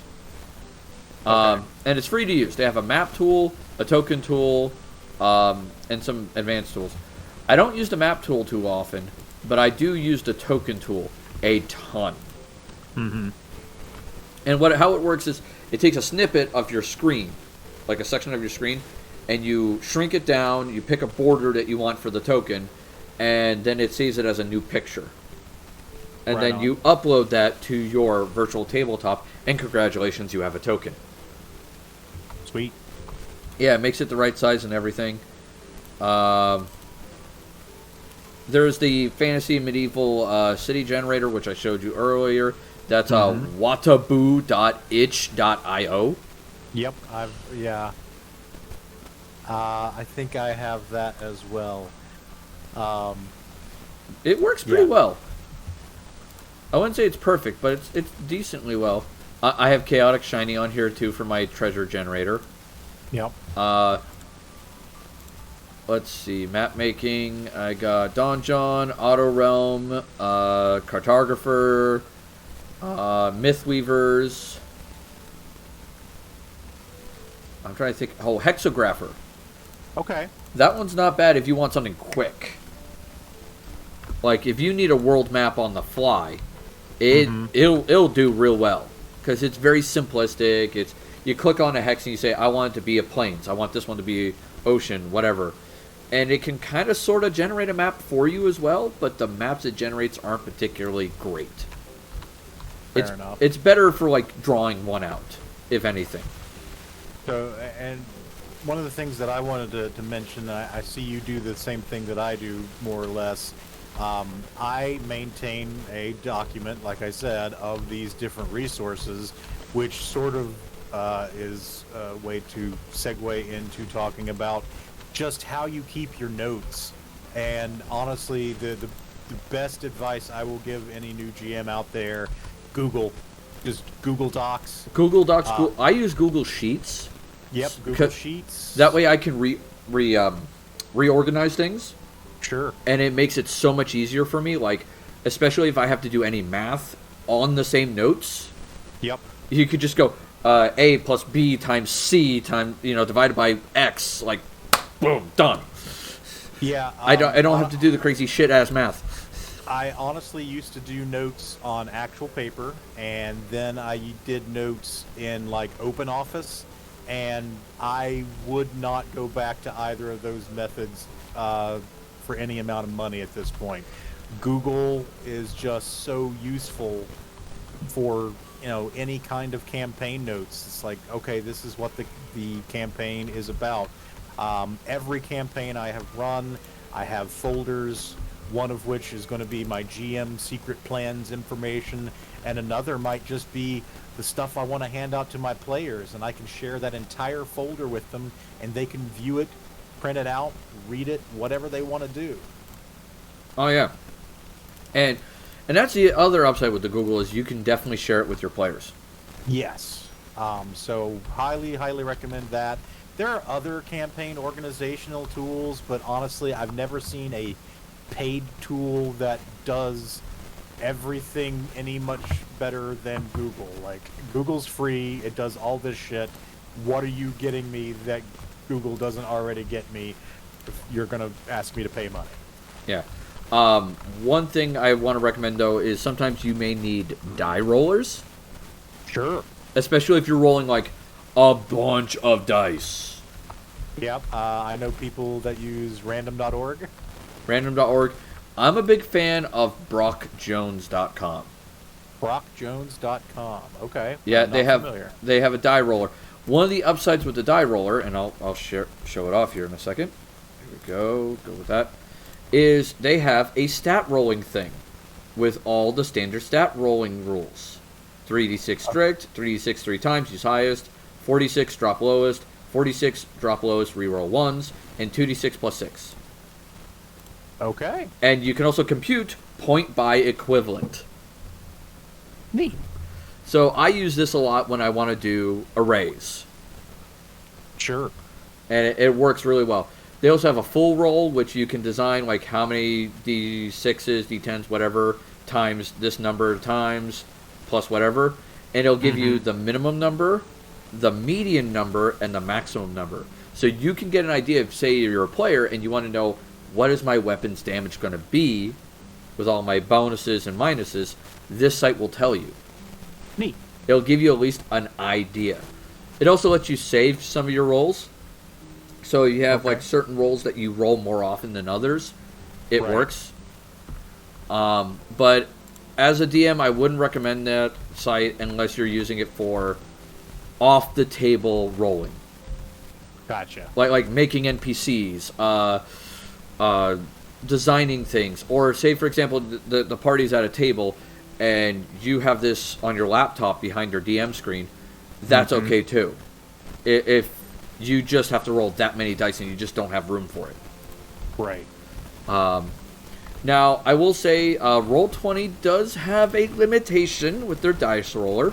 Okay. And it's free to use. They have a map tool, a token tool, and some advanced tools. I don't use the map tool too often, but I do use the token tool a ton. Mm-hmm. And how it works is it takes a snippet of your screen, like a section of your screen, and you shrink it down, you pick a border that you want for the token, and then it saves it as a new picture. And Right then on. you upload that to your virtual tabletop, and congratulations, you have a token. Sweet. Yeah, it makes it the right size and everything. There's the fantasy medieval city generator, which I showed you earlier. That's wataboo.itch.io. Yep. I think I have that as well. It works pretty Yeah. well. I wouldn't say it's perfect, but it's decently well. I have Chaotic Shiny on here too for my treasure generator. Yep. Let's see, map making. I got Donjon, Auto Realm, Cartographer, Myth Weavers. I'm trying to think. Oh, Hexographer. Okay. That one's not bad if you want something quick. Like if you need a world map on the fly, it'll do real well because it's very simplistic. It's you click on a hex and you say, I want it to be a plains. I want this one to be ocean, whatever. And it can kind of sort of generate a map for you as well, but the maps it generates aren't particularly great. Fair enough. It's better for like drawing one out, if anything. So, and one of the things that I wanted to mention, I see you do the same thing that I do, more or less. I maintain a document, like I said, of these different resources, which sort of is a way to segue into talking about just how you keep your notes. And honestly, the best advice I will give any new GM out there, Google. Just Google Docs. Google Docs. I use Google Sheets. Yep, Google Sheets. That way I can reorganize things. Sure. And it makes it so much easier for me, like, especially if I have to do any math on the same notes. Yep. You could just go A plus B times C times, divided by X, like, boom, done. Yeah. I don't have to do the crazy shit-ass math. I honestly used to do notes on actual paper, and then I did notes in, like, OpenOffice, and I would not go back to either of those methods for any amount of money at this point. Google is just so useful for, any kind of campaign notes. It's like, okay, this is what the campaign is about. Every campaign I have run, I have folders, one of which is going to be my GM secret plans information, and another might just be the stuff I want to hand out to my players, and I can share that entire folder with them, and they can view it, print it out, read it, whatever they want to do. Oh, yeah. And that's the other upside with the Google, is you can definitely share it with your players. Yes. So highly, highly recommend that. There are other campaign organizational tools, but honestly, I've never seen a paid tool that does everything any much better than Google. Like, Google's free, it does all this shit. What are you getting me that Google doesn't already get me if you're gonna ask me to pay money? Yeah. One thing I want to recommend, though, is sometimes you may need die rollers. Sure. Especially if you're rolling, like, a bunch of dice. Yep. I know people that use random.org. Random.org. I'm a big fan of BrockJones.com. BrockJones.com. Okay. Yeah, I'm not familiar. they have a die roller. One of the upsides with the die roller, and I'll show it off here in a second. Here we go. Go with that. Is they have a stat rolling thing with all the standard stat rolling rules. 3d6 strict, 3d6 3 times, use highest, 46 drop lowest, 46 drop lowest, reroll ones, and 2d6 plus 6. Okay. And you can also compute point by equivalent. Neat. So I use this a lot when I want to do arrays. Sure. And it works really well. They also have a full roll, which you can design, like how many D6s, D10s, whatever, times this number of times, plus whatever. And it'll give you the minimum number, the median number, and the maximum number. So you can get an idea of, say you're a player, and you want to know, what is my weapon's damage going to be with all my bonuses and minuses? This site will tell you. Neat. It'll give you at least an idea. It also lets you save some of your rolls. So you have like certain rolls that you roll more often than others. It works. But as a DM, I wouldn't recommend that site unless you're using it for off-the-table rolling. Gotcha. Like making NPCs, designing things, or say for example the party's at a table and you have this on your laptop behind your DM screen. That's okay too, if you just have to roll that many dice and you just don't have room for it. Right. Now I will say Roll20 does have a limitation with their dice roller,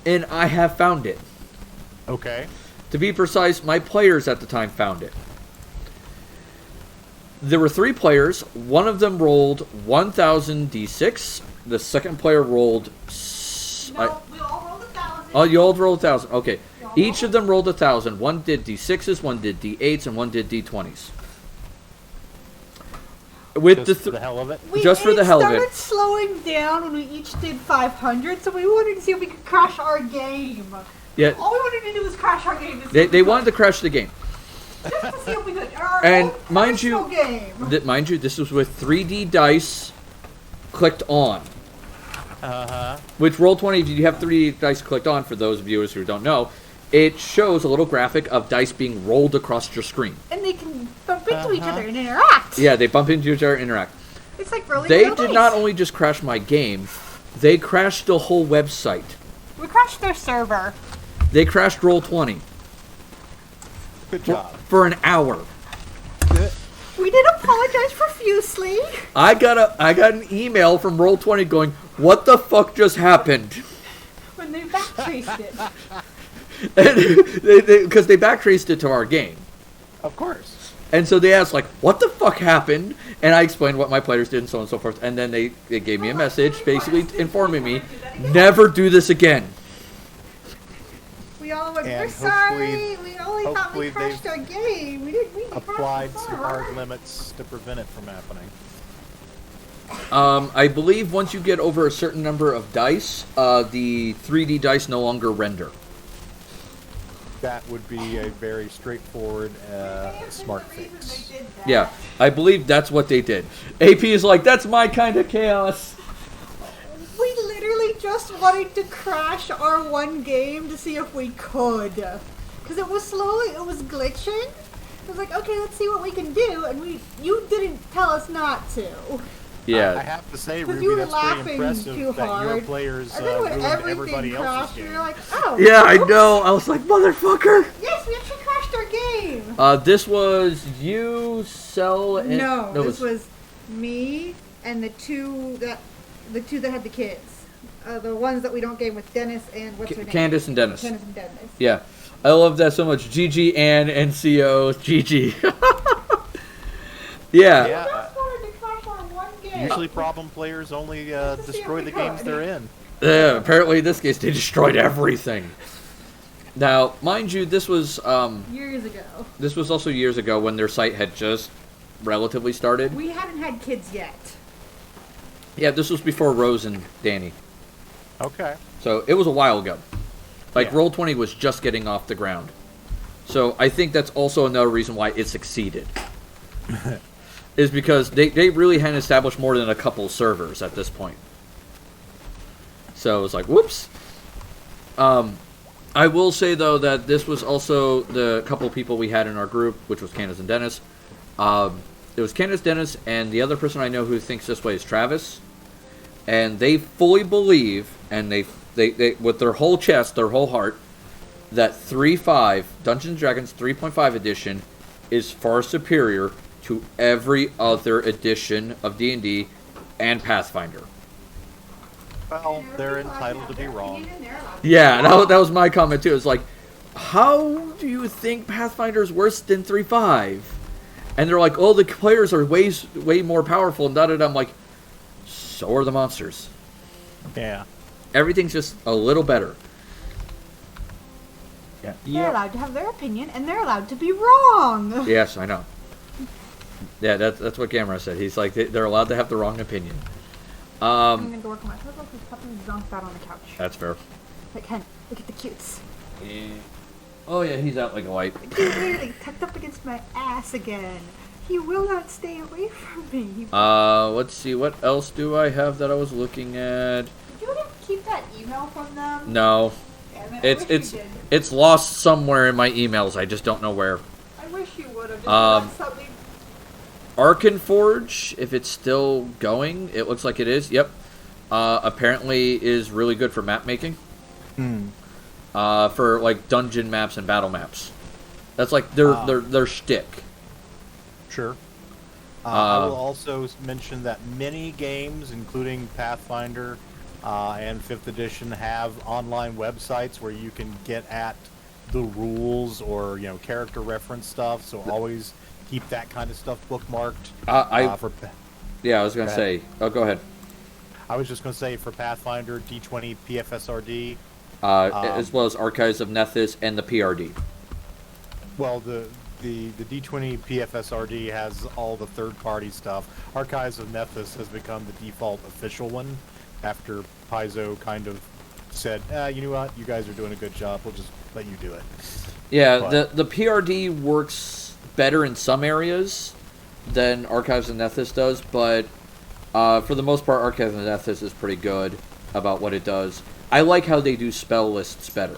and I have found it. Okay. To be precise, my players at the time found it. There were 3 players. One of them rolled 1,000 d6. The second player rolled... No, we all rolled 1,000. Oh, you all rolled 1,000. Okay. Each of them rolled 1,000. One did d6s, one did d8s, and one did d20s. With Just for the hell of it? Just for the hell of it. We started slowing down when we each did 500, so we wanted to see if we could crash our game. Yeah. All we wanted to do was crash our game. They wanted to crash the game. Just to see if we could. And mind you, game. This was with 3D dice clicked on. With Roll20, if you have 3D dice clicked on, for those viewers who don't know, it shows a little graphic of dice being rolled across your screen. And they can bump into each other and interact. Yeah, they bump into each other and interact. It's like rolling They real did dice. not only just crash my game, they crashed the whole website. We crashed their server. They crashed Roll20 Good job. for an hour. We did apologize profusely. I got an email from Roll20 going, "What the fuck just happened?" When they backtraced it. Because they backtraced it to our game. Of course. And so they asked, like, what the fuck happened? And I explained what my players did and so on and so forth. And then they gave me a message basically informing me, never do this again. We all went, And we're sorry. hopefully- We only thought we hopefully crashed our game. We didn't mean to Applied crash the some server. hard limits to prevent it from happening. I believe once you get over a certain number of dice, the 3D dice no longer render. That would be a very straightforward, smart fix. Yeah, I believe that's what they did. AP is like, that's my kind of chaos. We literally just wanted to crash our one game to see if we could. Because it was glitching. It was like, okay, let's see what we can do. And you didn't tell us not to. Yeah. I have to say, 'Cause Ruby, you were that's pretty laughing impressive too that your hard. players And then when ruined everything everybody else's crashed, game. we were like, oh. Yeah, I oops. know. I was like, motherfucker. Yes, we actually crashed our game. This was you, Cell, and... No, it this was me and the two that had the kids. The ones that we don't game with, Dennis and what's her name? Candace and Dennis. Dennis and Dennis. Yeah. I love that so much. GG, Ann, NCO, GG. Yeah. Yeah. We just wanted to crash our one game. Usually problem players only to see destroy if the we games could. they're in. Yeah, apparently in this case they destroyed everything. Now, mind you, this was Years ago. also years ago when their site had just relatively started. We hadn't had kids yet. Yeah, this was before Rose and Danny. Okay. So it was a while ago. Like, Yeah. Roll20 was just getting off the ground. So I think that's also another reason why it succeeded. Is because they really hadn't established more than a couple servers at this point. So it was like, whoops. I will say, though, that this was also the couple people we had in our group, which was Candace and Dennis. It was Candace, Dennis, and the other person I know who thinks this way is Travis. And they fully believe, and they with their whole chest, their whole heart, that 3.5, Dungeons & Dragons 3.5 edition, is far superior to every other edition of D&D and Pathfinder. Well, they're entitled to be wrong. Yeah, that was my comment too. It's like, how do you think Pathfinder's worse than 3.5? And they're like, oh, the players are way more powerful and da-da-da. I'm like, so are the monsters. Yeah. Everything's just a little better. Yeah. They're allowed to have their opinion, and they're allowed to be wrong. Yes, I know. Yeah, that's what Gamera said. He's like, they're allowed to have the wrong opinion. I'm gonna go work on my puzzle because puppy zonked out on the couch. That's fair. Like, Ken, look at the cutes. Oh yeah, he's out like a light. He's literally tucked up against my ass again. He will not stay away from me. Let's see, what else do I have that I was looking at? Did you want to keep that email from them? No. Damn it, I wish you did. It's lost somewhere in my emails. I just don't know where. I wish you would have. Um, Something. Arkenforge, if it's still going, it looks like it is. Yep. Apparently is really good for map making. For like dungeon maps and battle maps. That's like their shtick. Sure. I will also mention that many games, including Pathfinder and 5th edition, have online websites where you can get at the rules or character reference stuff. So always keep that kind of stuff bookmarked. I was gonna say. Oh, go ahead. I was just gonna say for Pathfinder, D20 PFSRD. As well as Archives of Nethys and the PRD. Well, the D20 PFSRD has all the third-party stuff. Archives of Nethys has become the default official one after Paizo kind of said, you know what, you guys are doing a good job, we'll just let you do it. Yeah, But- the PRD works better in some areas than Archives of Nethys does, but for the most part, Archives of Nethys is pretty good about what it does. I like how they do spell lists better.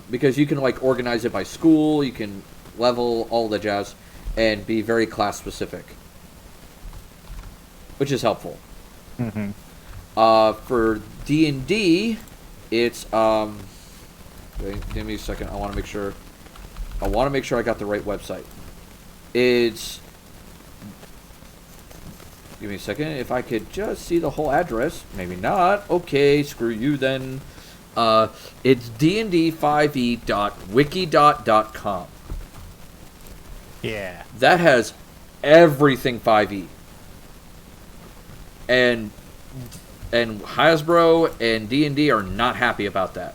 because you can like organize it by school, you can level all the jazz, and be very class specific, which is helpful. Mm-hmm. For D&D, it's wait, give me a second. I want to make sure I got the right website. It's, give me a second. If I could just see the whole address. Maybe not. Okay, screw you then. It's dnd5e.wikidot.com. Yeah. That has everything 5e. And Hasbro and D&D are not happy about that.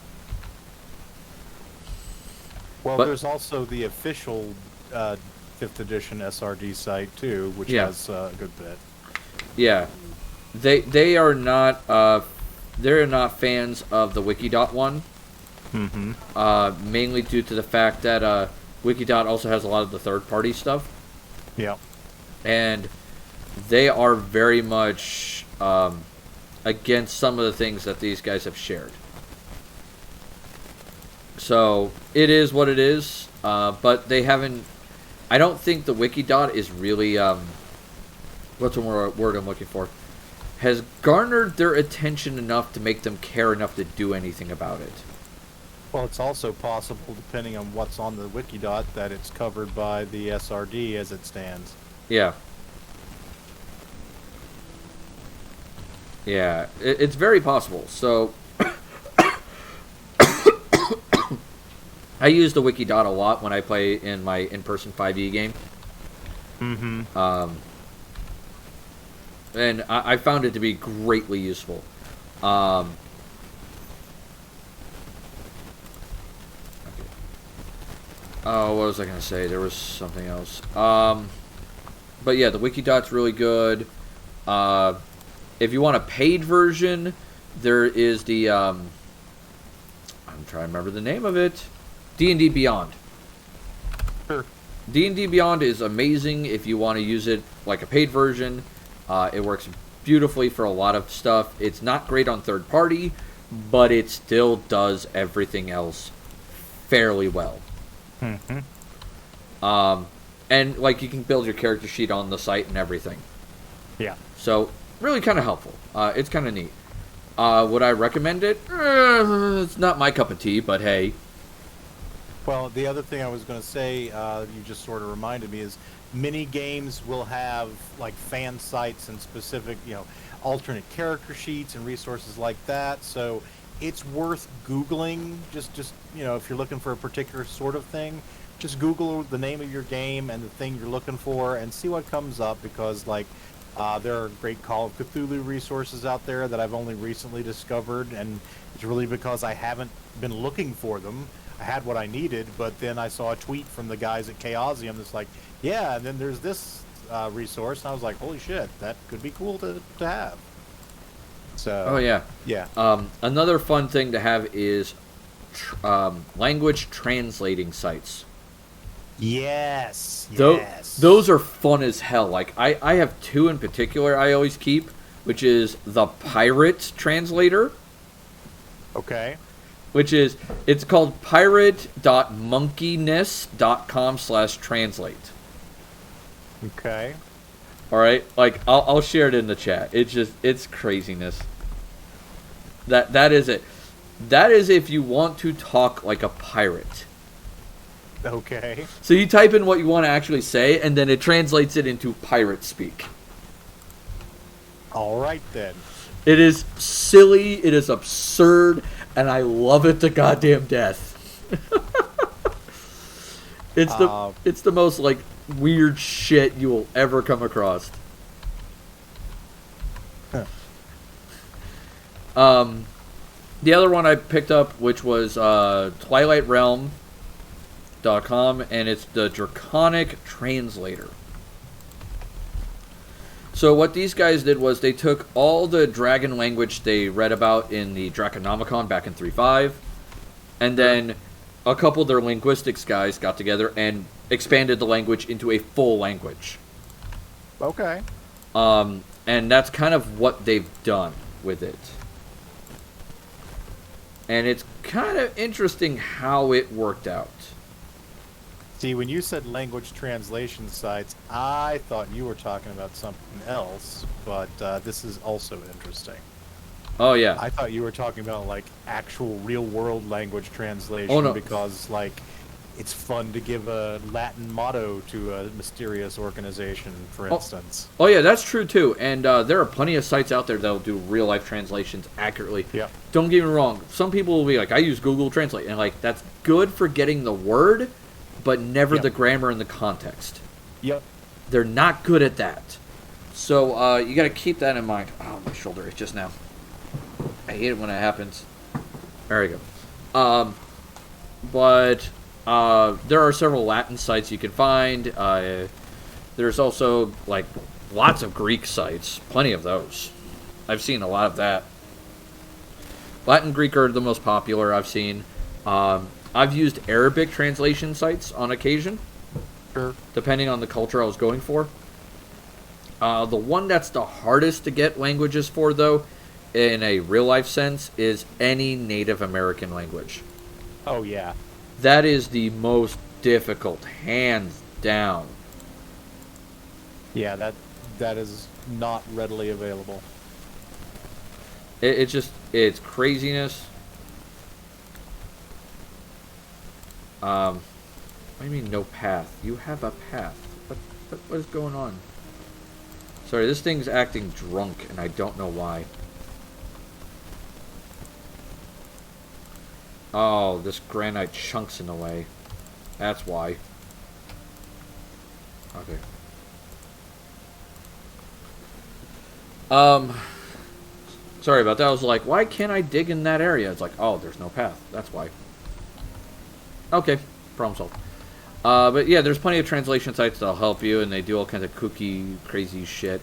Well, But- there's also the official 5th edition SRD site too, which Yeah. has a good bit. Yeah. They are not they're not fans of the Wikidot one. Mm-hmm. Mainly due to the fact that Wikidot also has a lot of the third-party stuff, Yeah. and they are very much against some of the things that these guys have shared. So it is what it is, but they haven't. I don't think the Wikidot is really what's the word I'm looking for? Has garnered their attention enough to make them care enough to do anything about it. Well, it's also possible, depending on what's on the Wikidot, that it's covered by the SRD as it stands. Yeah. Yeah, it's very possible. So, I use the Wikidot a lot when I play in my in-person 5e game. Mm-hmm. And I found it to be greatly useful. Okay. Oh, what was I going to say? There was something else. But yeah, the Wikidot's really good. If you want a paid version, there is the... I'm trying to remember the name of it. D&D Beyond. Sure. D&D Beyond is amazing if you want to use it like a paid version. It works beautifully for a lot of stuff. It's not great on third party, but it still does everything else fairly well. Mm-hmm. And like you can build your character sheet on the site and everything. Yeah. So really kind of helpful. It's kind of neat. Would I recommend it? It's not my cup of tea, but hey. Well, the other thing I was going to say, you just sort of reminded me, is mini games will have like fan sites and specific, alternate character sheets and resources like that. So it's worth Googling. Just if you're looking for a particular sort of thing, just Google the name of your game and the thing you're looking for and see what comes up, because there are great Call of Cthulhu resources out there that I've only recently discovered, and it's really because I haven't been looking for them. I had what I needed, but then I saw a tweet from the guys at Chaosium that's like, yeah, and then there's this resource, and I was like, holy shit, that could be cool to have. So. Oh yeah. Yeah. Another fun thing to have is language translating sites. Yes. Those are fun as hell. Like I have two in particular I always keep, which is the Pirate Translator. Okay. It's called pirate.monkeyness.com/translate. Okay. All right, like I'll share it in the chat. It's craziness. That is it. That is if you want to talk like a pirate. Okay. So you type in what you want to actually say, and then it translates it into pirate speak. All right then. It is silly, it is absurd, and I love it to goddamn death. It's the most like weird shit you will ever come across. Huh. The other one I picked up, which was TwilightRealm.com, and it's the Draconic Translator. So what these guys did was they took all the dragon language they read about in the Draconomicon back in 3.5, and then a couple of their linguistics guys got together and expanded the language into a full language. Okay. And that's kind of what they've done with it. And it's kind of interesting how it worked out. See, when you said language translation sites, I thought you were talking about something else, but this is also interesting. Oh, yeah. I thought you were talking about, like, actual real-world language translation Oh, no. because, like, it's fun to give a Latin motto to a mysterious organization, for instance. Oh, yeah, that's true, too. And there are plenty of sites out there that'll do real-life translations accurately. Yep. Don't get me wrong. Some people will be like, I use Google Translate. And, like, that's good for getting the word, but never Yep. the grammar and the context. Yep. They're not good at that. So you got to keep that in mind. Oh, my shoulder itches now. I hate it when it happens. There we go. But there are several Latin sites you can find. There's also, like, lots of Greek sites. Plenty of those. I've seen a lot of that. Latin and Greek are the most popular I've seen. I've used Arabic translation sites on occasion, Sure. depending on the culture I was going for. The one that's the hardest to get languages for, though, in a real-life sense, is any Native American language. Oh, yeah. That is the most difficult, hands down. Yeah, that is not readily available. It's craziness. What do you mean no path? You have a path. What is going on? Sorry, this thing's acting drunk, and I don't know why. Oh, this granite chunks in the way. That's why. Okay. Sorry about that. I was like, why can't I dig in that area? It's like, oh, there's no path. That's why. Okay, problem solved. But yeah, there's plenty of translation sites that'll help you, and they do all kinds of kooky, crazy shit.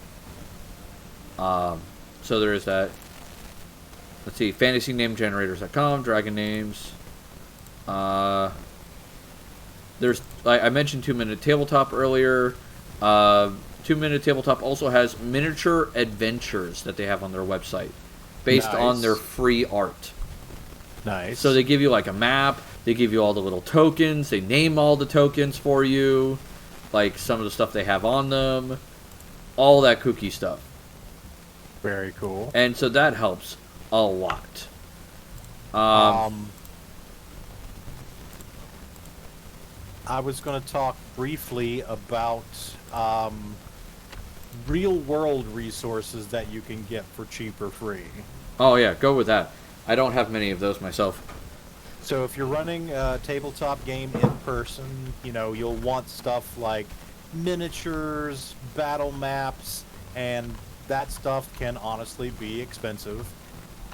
So there is that. Let's see, fantasynamegenerators.com, dragon names. There's, I mentioned 2 Minute Tabletop earlier. 2 Minute Tabletop also has miniature adventures that they have on their website based on their free art. Nice. So they give you like a map, they give you all the little tokens, they name all the tokens for you, like some of the stuff they have on them, all that kooky stuff. Very cool. And so that helps a lot. I was going to talk briefly about real-world resources that you can get for cheap or free. Oh yeah, go with that. I don't have many of those myself. So if you're running a tabletop game in person, you'll want stuff like miniatures, battle maps, and that stuff can honestly be expensive.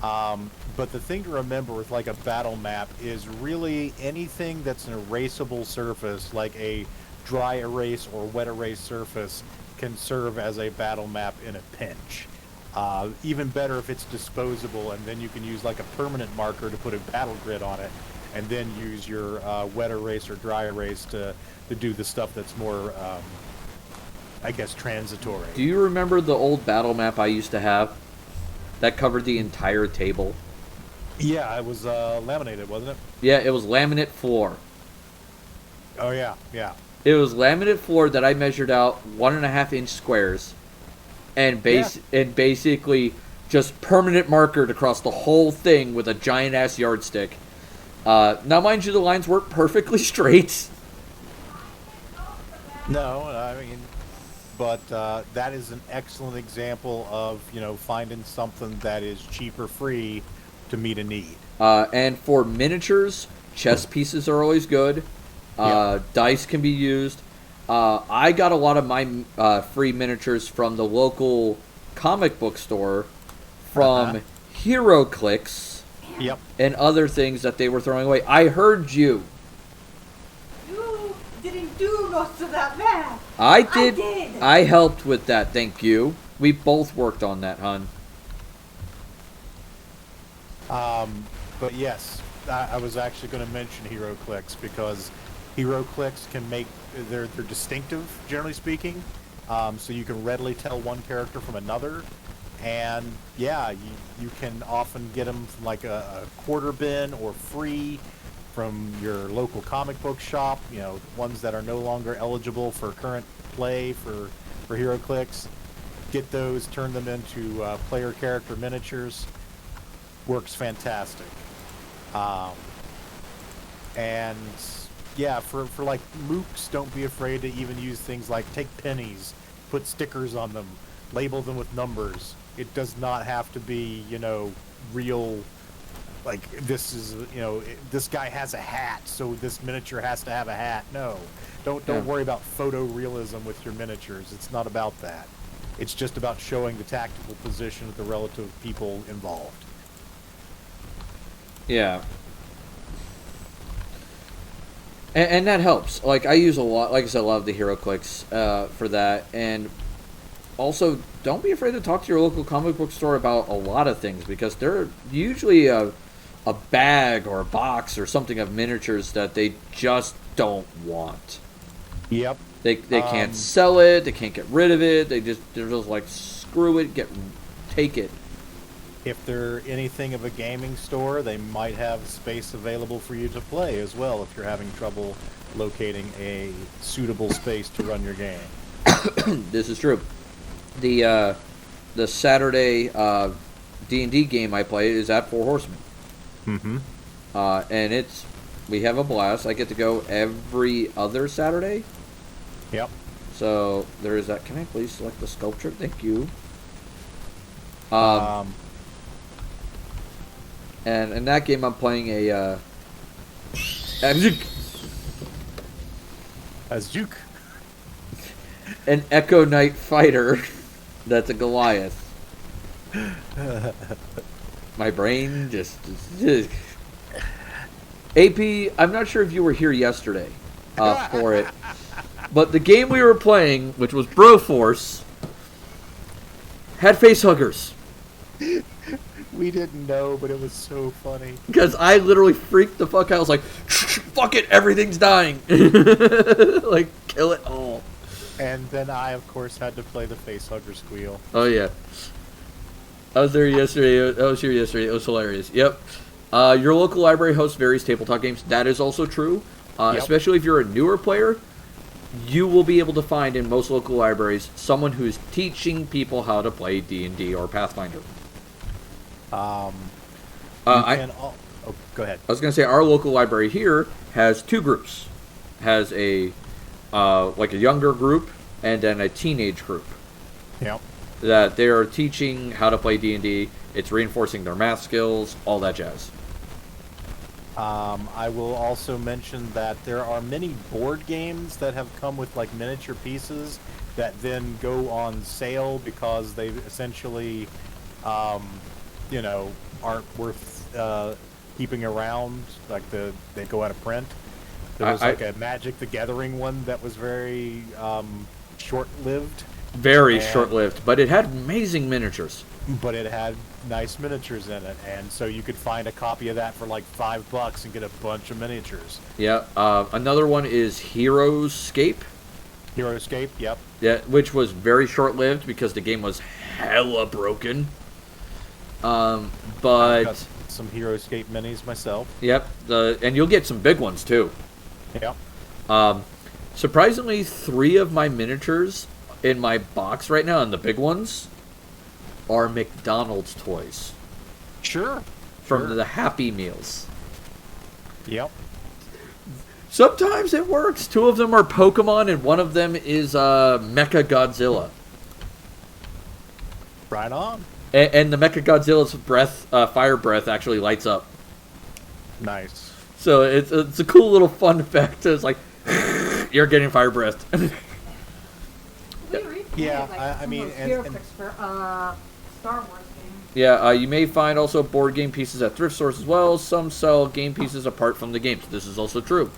But the thing to remember with like a battle map is really anything that's an erasable surface, like a dry erase or wet erase surface, can serve as a battle map in a pinch. Even better if it's disposable, and then you can use like a permanent marker to put a battle grid on it, and then use your wet erase or dry erase to do the stuff that's more, I guess, transitory. Do you remember the old battle map I used to have that covered the entire table? Yeah, it was laminated, wasn't it? Yeah, it was laminate floor. Oh yeah, yeah. It was laminate floor that I measured out 1.5-inch squares, and basically just permanent markered across the whole thing with a giant ass yardstick. Now, mind you, the lines weren't perfectly straight. No, I mean, but that is an excellent example of finding something that is cheap or free to meet a need. And for miniatures, chess pieces are always good. Dice can be used. I got a lot of my free miniatures from the local comic book store, from HeroClix, and other things that they were throwing away. I heard you. You didn't do most of that math. I did. I did. I helped with that, thank you. We both worked on that, hon. But yes, I was actually going to mention HeroClix because HeroClix can make they're distinctive, generally speaking. So you can readily tell one character from another, And yeah, you can often get them from like a quarter bin or free from your local comic book shop. You know, ones that are no longer eligible for current play for HeroClix. Get those, turn them into player character miniatures. Works fantastic. And yeah, for like mooks, don't be afraid to even use things like take pennies, put stickers on them, label them with numbers. It does not have to be, you know, real, like this is, you know, this guy has a hat, so this miniature has to have a hat. No, don't worry about photorealism with your miniatures. It's not about that. It's just about showing the tactical position of the relative people involved. Yeah. And that helps. Like, I use a lot, like I said, a lot of the HeroClix for that. And also, don't be afraid to talk to your local comic book store about a lot of things, because they're usually a bag or a box or something of miniatures that they just don't want. Yep. They can't sell it, they can't get rid of it, they're just like, screw it, take it. If they're anything of a gaming store, they might have space available for you to play as well if you're having trouble locating a suitable space to run your game. This is true. The Saturday D&D game I play is at Four Horsemen. Mm-hmm. And we have a blast. I get to go every other Saturday. Yep. So there is that. Can I please select the sculpture? Thank you. And in that game, I'm playing a Azjuk. an Echo Knight fighter. That's a Goliath. My brain just. AP, I'm not sure if you were here yesterday for it, but the game we were playing, which was Broforce, had facehuggers. We didn't know, but it was so funny. Because I literally freaked the fuck out. I was like, fuck it, everything's dying. Like, kill it all. And then I, of course, had to play the facehugger squeal. Oh, yeah. I was there yesterday. I was here yesterday. It was hilarious. Yep. Your local library hosts various tabletop games. That is also true. Yep. Especially if you're a newer player, you will be able to find in most local libraries someone who's teaching people how to play D&D or Pathfinder. Go ahead. I was going to say, our local library here has two groups. Has a like a younger group and then a teenage group. Yep. That they are teaching how to play D&D. It's reinforcing their math skills, all that jazz. I will also mention that there are many board games that have come with like miniature pieces that then go on sale because they essentially, aren't worth keeping around. Like they go out of print. There was like a Magic the Gathering one that was very short-lived. Very short-lived, but it had amazing miniatures. But it had nice miniatures in it, and so you could find a copy of that for like $5 and get a bunch of miniatures. Yeah. Another one is Heroescape. Heroescape, yep. Yeah, which was very short-lived because the game was hella broken. But I've got some Heroescape minis myself. Yep. And you'll get some big ones too. Yep. Surprisingly, 3 of my miniatures in my box right now, and the big ones, are McDonald's toys. Sure. From the Happy Meals. Yep. Sometimes it works. 2 of them are Pokemon, and one of them is Mecha Godzilla. Right on. And the Mecha Godzilla's fire breath actually lights up. Nice. So it's a cool little fun effect. It's like, you're getting fire breath. Yeah, I mean, and for Star Wars games. Yeah, you may find also board game pieces at thrift stores as well. Some sell game pieces apart from the games. This is also true.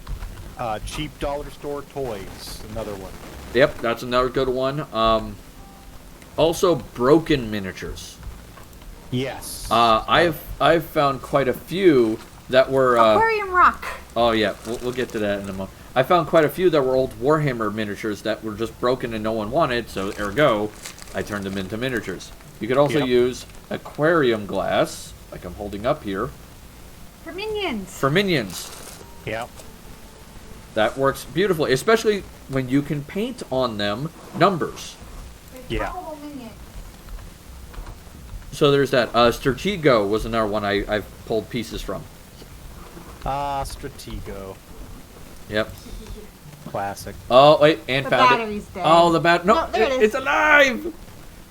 Cheap dollar store toys, another one. Yep, that's another good one. Also, broken miniatures. Yes. I've found quite a few that were Aquarium Rock. Oh yeah, we'll get to that in a moment. I found quite a few that were old Warhammer miniatures that were just broken and no one wanted, so ergo, I turned them into miniatures. You could also Yep. use aquarium glass, like I'm holding up here, For minions. for minions. Yep. That works beautifully, especially when you can paint on them numbers. Yeah. Couple minions. So there's that. Stratego was another one I've pulled pieces from. Stratego. Yep. Classic. Oh, wait, and The found battery's it. dead. Oh, the No, No, there it is. it's alive!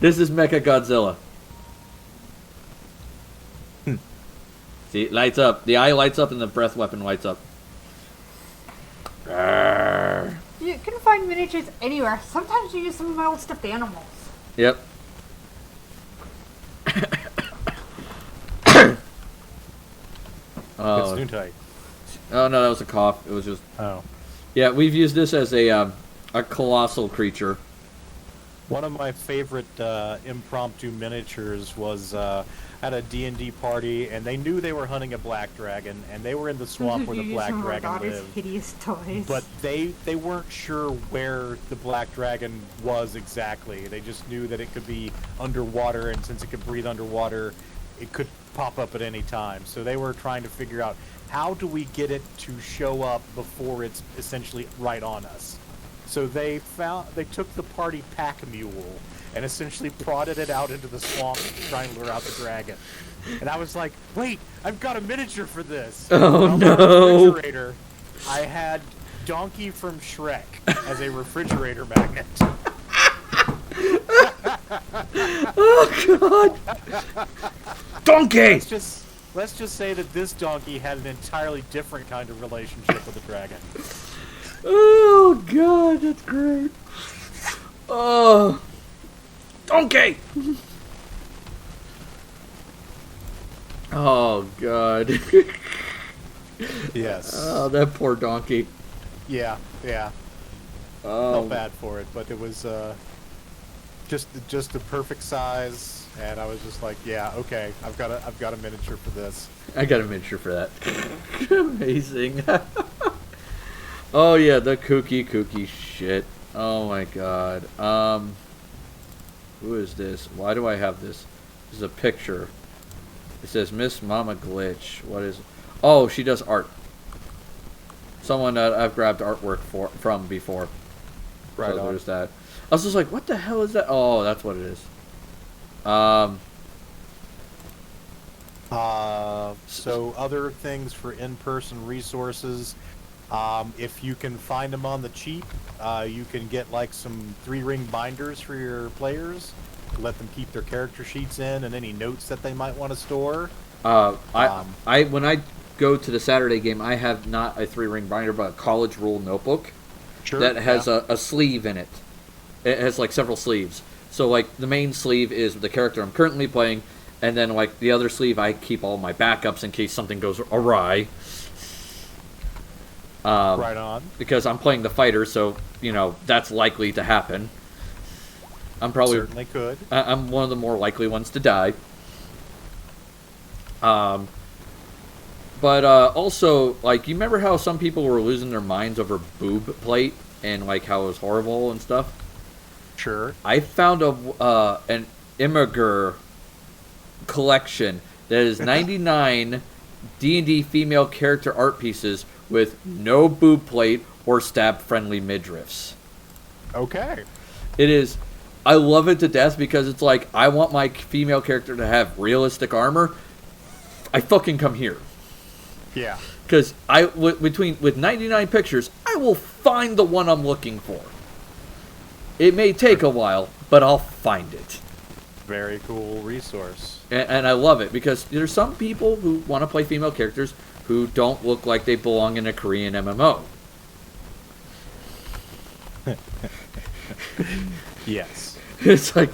This is Mecha Godzilla. See, it lights up. The eye lights up and the breath weapon lights up. Arrgh. You can find miniatures anywhere. Sometimes you use some of my old stuffed animals. Yep. Oh. Gesundheit. Oh no, that was a cough. It was just. Oh. Yeah, we've used this as a colossal creature. One of my favorite impromptu miniatures was at a D&D party, and they knew they were hunting a black dragon, and they were in the swamp where the You use black some of our dragon daughter's lived. hideous toys. But they weren't sure where the black dragon was exactly. They just knew that it could be underwater, and since it could breathe underwater, it could pop up at any time. So they were trying to figure out, how do we get it to show up before it's essentially right on us? So they took the party pack mule and essentially prodded it out into the swamp to try and lure out the dragon. And I was like, wait, I've got a miniature for this. Oh, On my no. refrigerator, I had Donkey from Shrek as a refrigerator magnet. Oh god! Donkey! Let's just say that this donkey had an entirely different kind of relationship with the dragon. Oh god, that's great. Oh, donkey! Oh god. Yes. Oh, that poor donkey. Yeah. Oh, Felt bad for it, but it was just the perfect size, and I was just like, yeah, okay, I've got a miniature for this. I got a miniature for that. Amazing. Oh yeah, the kooky shit. Oh my god. Who is this? Why do I have this? This is a picture. It says Miss Mama Glitch. What is? Oh, she does art. Someone that I've grabbed artwork from before. Right So on. there's that. I was just like, what the hell is that? Oh, that's what it is. So other things for in-person resources, if you can find them on the cheap, you can get like some 3-ring binders for your players. Let them keep their character sheets in and any notes that they might want to store. I when I go to the Saturday game, I have not a 3-ring binder, but a college rule notebook that has a sleeve in it. It has like several sleeves. So like the main sleeve is the character I'm currently playing, and then like the other sleeve I keep all my backups in case something goes awry. Right on. Because I'm playing the fighter, so you know that's likely to happen. I'm probably Certainly could. I'm one of the more likely ones to die. But also, like, you remember how some people were losing their minds over boob plate and like how it was horrible and stuff? Sure. I found an Imgur collection that is 99 D&D female character art pieces with no boob plate or stab-friendly midriffs. Okay. It is. I love it to death because it's like, I want my female character to have realistic armor. I fucking come here. Yeah. Because with 99 pictures, I will find the one I'm looking for. It may take a while, but I'll find it. Very cool resource. And I love it because there's some people who want to play female characters who don't look like they belong in a Korean MMO. Yes. It's like,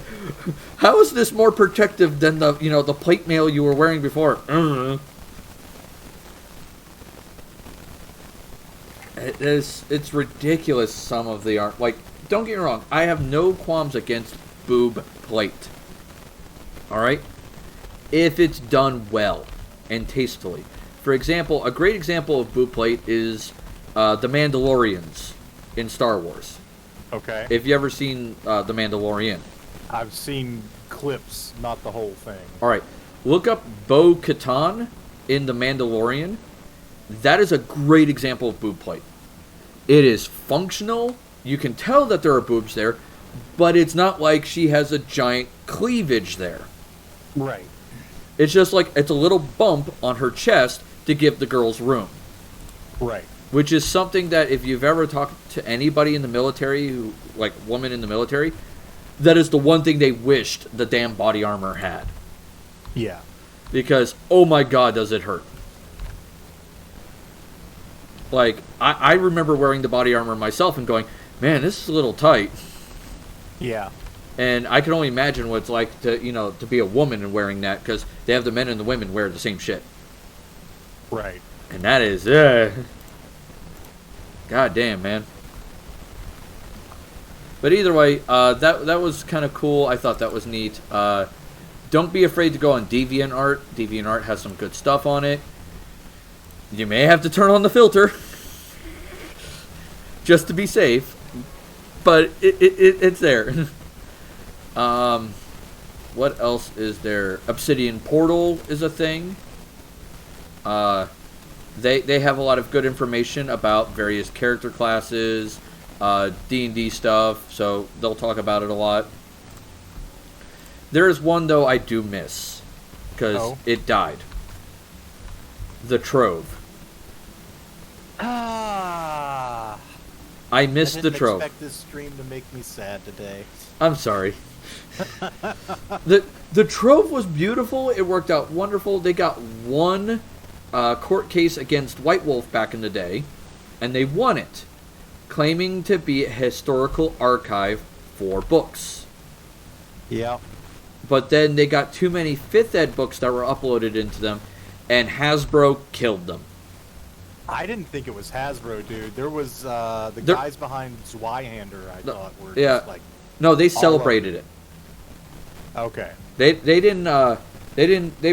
how is this more protective than the plate mail you were wearing before? It's ridiculous, some of the art. Like, don't get me wrong, I have no qualms against boob plate. Alright? If it's done well and tastefully. For example, a great example of boob plate is the Mandalorians in Star Wars. Okay. If you ever seen The Mandalorian. I've seen clips, not the whole thing. All right, look up Bo-Katan in The Mandalorian. That is a great example of boob plate. It is functional. You can tell that there are boobs there, but it's not like she has a giant cleavage there. Right. It's just like it's a little bump on her chest to give the girls room. Right. Which is something that if you've ever talked to anybody in the military, who like woman in the military, that is the one thing they wished the damn body armor had. Yeah. Because, oh my god, does it hurt. Like, I remember wearing the body armor myself and going, man, this is a little tight. Yeah. And I can only imagine what it's like to, you know, to be a woman and wearing that, because they have the men and the women wear the same shit. Right. And that is, god damn, man. But either way, that was kind of cool. I thought that was neat. Don't be afraid to go on DeviantArt. DeviantArt has some good stuff on it. You may have to turn on the filter just to be safe, but it's there. What else is there? Obsidian Portal is a thing. They have a lot of good information about various character classes, D&D stuff, so they'll talk about it a lot. There is one, though, I do miss, because it died. The Trove. Ah. I missed the Trove. I didn't expect this stream to make me sad today. I'm sorry. The Trove was beautiful. It worked out wonderful. They got one court case against White Wolf back in the day, and they won it, claiming to be a historical archive for books. Yeah. But then they got too many 5th ed books that were uploaded into them, and Hasbro killed them. I didn't think it was Hasbro, dude. There was the guys behind Zweihander, I thought were just like... No, they celebrated it. Okay. They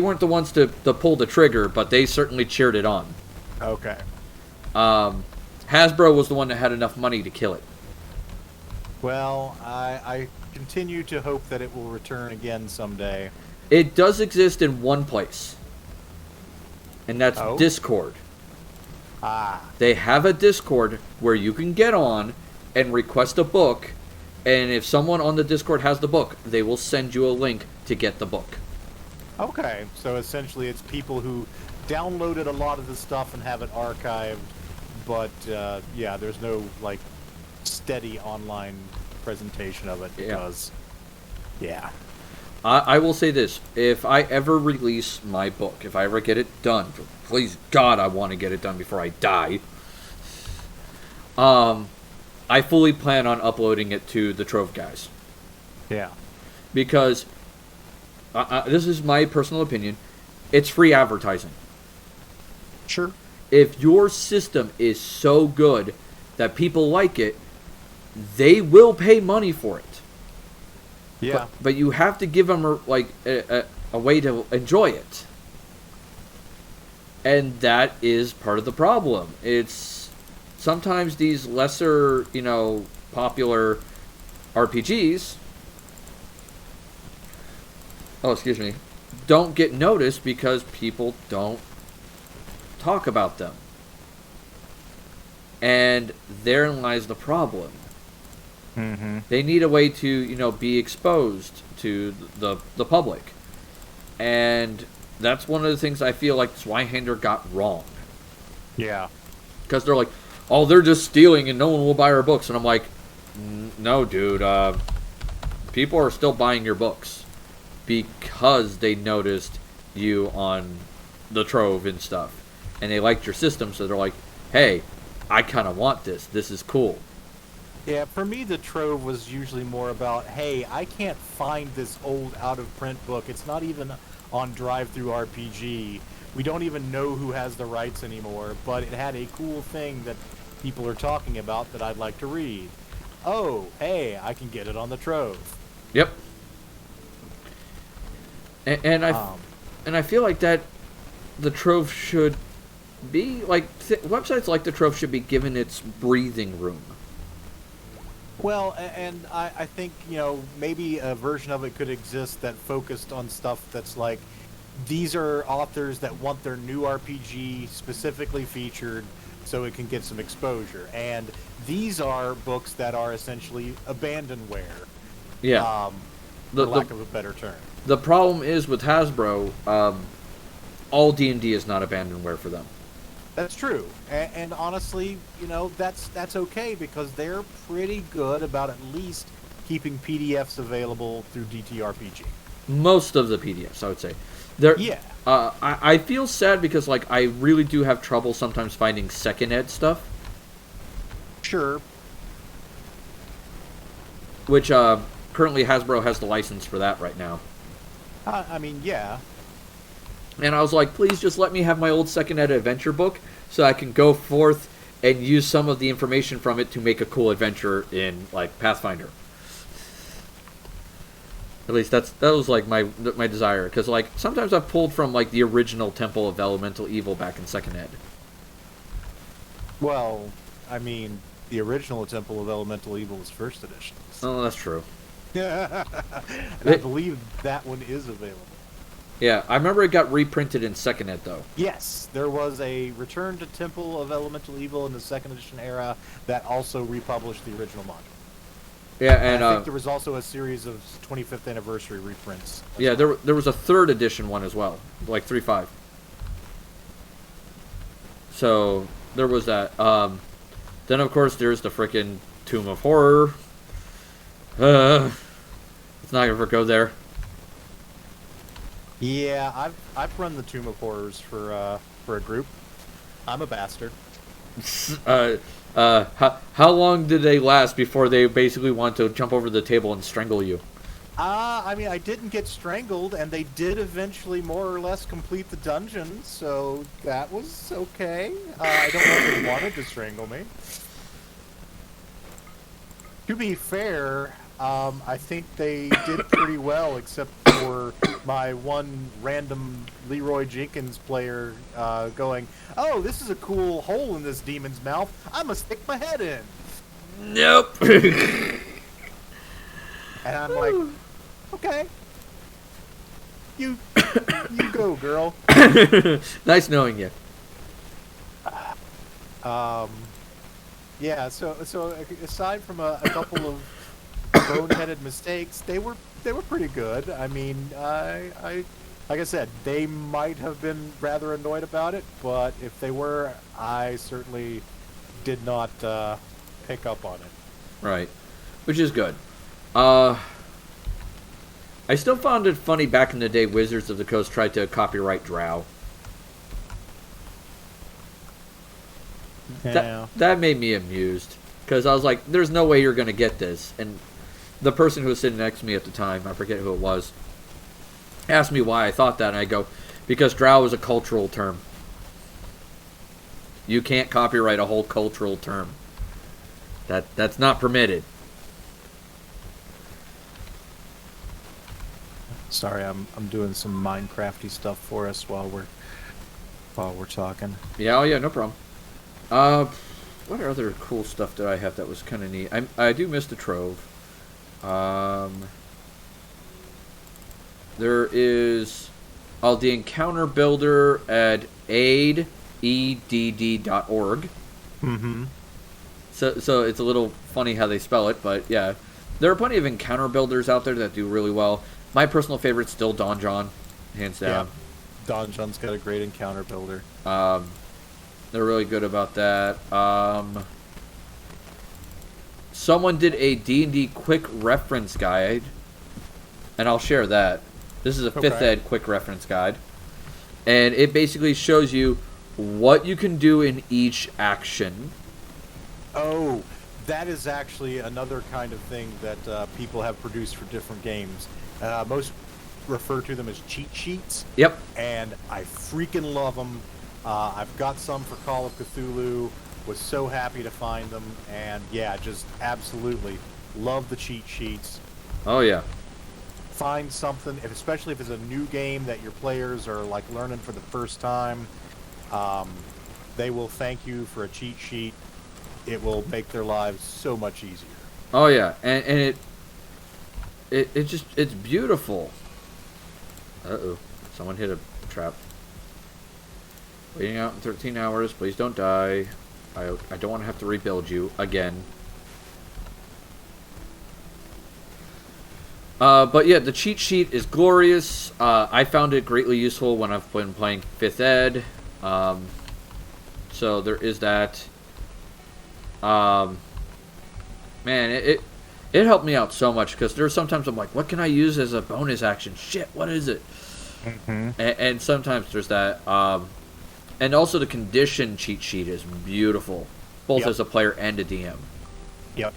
weren't the ones to pull the trigger, but they certainly cheered it on. Okay. Hasbro was the one that had enough money to kill it. Well, I continue to hope that it will return again someday. It does exist in one place, and that's Discord. Ah. They have a Discord where you can get on and request a book, and if someone on the Discord has the book, they will send you a link to get the book. Okay, so essentially it's people who downloaded a lot of the stuff and have it archived, but yeah, there's no like steady online presentation of it because yeah. I will say this, if I ever release my book, if I ever get it done, please God I want to get it done before I die, I fully plan on uploading it to the Trove guys. Yeah. Because, this is my personal opinion, it's free advertising. Sure. If your system is so good that people like it, they will pay money for it. Yeah. But you have to give them a way to enjoy it. And that is part of the problem. It's sometimes these lesser, popular RPGs, don't get noticed because people don't talk about them. And therein lies the problem. Mm-hmm. They need a way to, be exposed to the public. And that's one of the things I feel like Zweihander got wrong. Yeah. Because they're like, oh, they're just stealing and no one will buy our books. And I'm like, no, dude. People are still buying your books because they noticed you on the Trove and stuff. And they liked your system, so they're like, hey, I kind of want this. This is cool. Yeah, for me, the Trove was usually more about, hey, I can't find this old out-of-print book. It's not even on Drive-Thru RPG. We don't even know who has the rights anymore, but it had a cool thing that people are talking about that I'd like to read. Oh, hey, I can get it on the Trove. Yep. And I feel like that the Trove should be, like, websites like the Trove should be given its breathing room. Well, and I think, maybe a version of it could exist that focused on stuff that's like, these are authors that want their new RPG specifically featured so it can get some exposure. And these are books that are essentially abandonware, Yeah. for lack of a better term. The problem is with Hasbro, all D&D is not abandonware for them. That's true. And honestly, that's okay because they're pretty good about at least keeping PDFs available through DTRPG. Most of the PDFs, I would say. There, Yeah. I feel sad because, like, I really do have trouble sometimes finding second ed stuff. Sure. Which, currently Hasbro has the license for that right now. I mean, yeah. And I was like, please just let me have my old second ed adventure book so I can go forth and use some of the information from it to make a cool adventure in, like, Pathfinder. At least that was like my desire, because like sometimes I've pulled from like the original Temple of Elemental Evil back in second ed. Well, I mean, the original Temple of Elemental Evil is first edition. Oh, that's true. And I believe that one is available. Yeah, I remember it got reprinted in second ed though. Yes, there was a Return to Temple of Elemental Evil in the second edition era that also republished the original module. Yeah, and I think there was also a series of 25th anniversary reprints. Yeah, well. there was a third edition one as well, like 3.5. So there was that. Then of course there's the frickin' Tomb of Horror. Let's not ever go there. Yeah, I've run the Tomb of Horrors for a group. I'm a bastard. How long did they last before they basically want to jump over the table and strangle you? I mean, I didn't get strangled, and they did eventually more or less complete the dungeon, so that was okay. I don't know if they wanted to strangle me. To be fair, I think they did pretty well, except for my one random Leroy Jenkins player going, "Oh, this is a cool hole in this demon's mouth. I'm gonna stick my head in." Nope. And I'm like, "Okay, you go, girl." Nice knowing you. Yeah. So aside from a couple of boneheaded mistakes, they were pretty good. I mean, I like I said, they might have been rather annoyed about it, but if they were, I certainly did not pick up on it. Right, which is good. I still found it funny back in the day Wizards of the Coast tried to copyright Drow. Yeah. That made me amused, because I was like, there's no way you're going to get this. And the person who was sitting next to me at the time, I forget who it was, asked me why I thought that, and I go, because Drow is a cultural term. You can't copyright a whole cultural term. That's not permitted. Sorry, I'm doing some Minecrafty stuff for us while we're talking. Yeah, oh yeah, no problem. What other cool stuff did I have that was kind of neat? I do miss the Trove. There is the Encounter Builder at edd.org. Mm-hmm. So it's a little funny how they spell it, but yeah, there are plenty of encounter builders out there that do really well. My personal favorite's still Don John, hands down. Yeah. Don John's got a great encounter builder. They're really good about that. Someone did a D&D quick reference guide, and I'll share that. This is a 5th ed quick reference guide, and it basically shows you what you can do in each action. Oh, that is actually another kind of thing that people have produced for different games. Most refer to them as cheat sheets. Yep. And I freaking love them. I've got some for Call of Cthulhu. Was so happy to find them. And yeah, just absolutely love the cheat sheets. Oh, yeah. Find something, especially if it's a new game that your players are like learning for the first time. They will thank you for a cheat sheet. It will make their lives so much easier. Oh yeah, and it just it's beautiful. Uh-oh. Someone hit a trap. Waiting out in 13 hours. Please don't die. I don't want to have to rebuild you again. But yeah, the cheat sheet is glorious. I found it greatly useful when I've been playing 5th Ed. So there is that. Man, it helped me out so much because there's sometimes I'm like, what can I use as a bonus action? Shit, what is it? And sometimes there's that. And also the condition cheat sheet is beautiful, both as a player and a DM. Yep.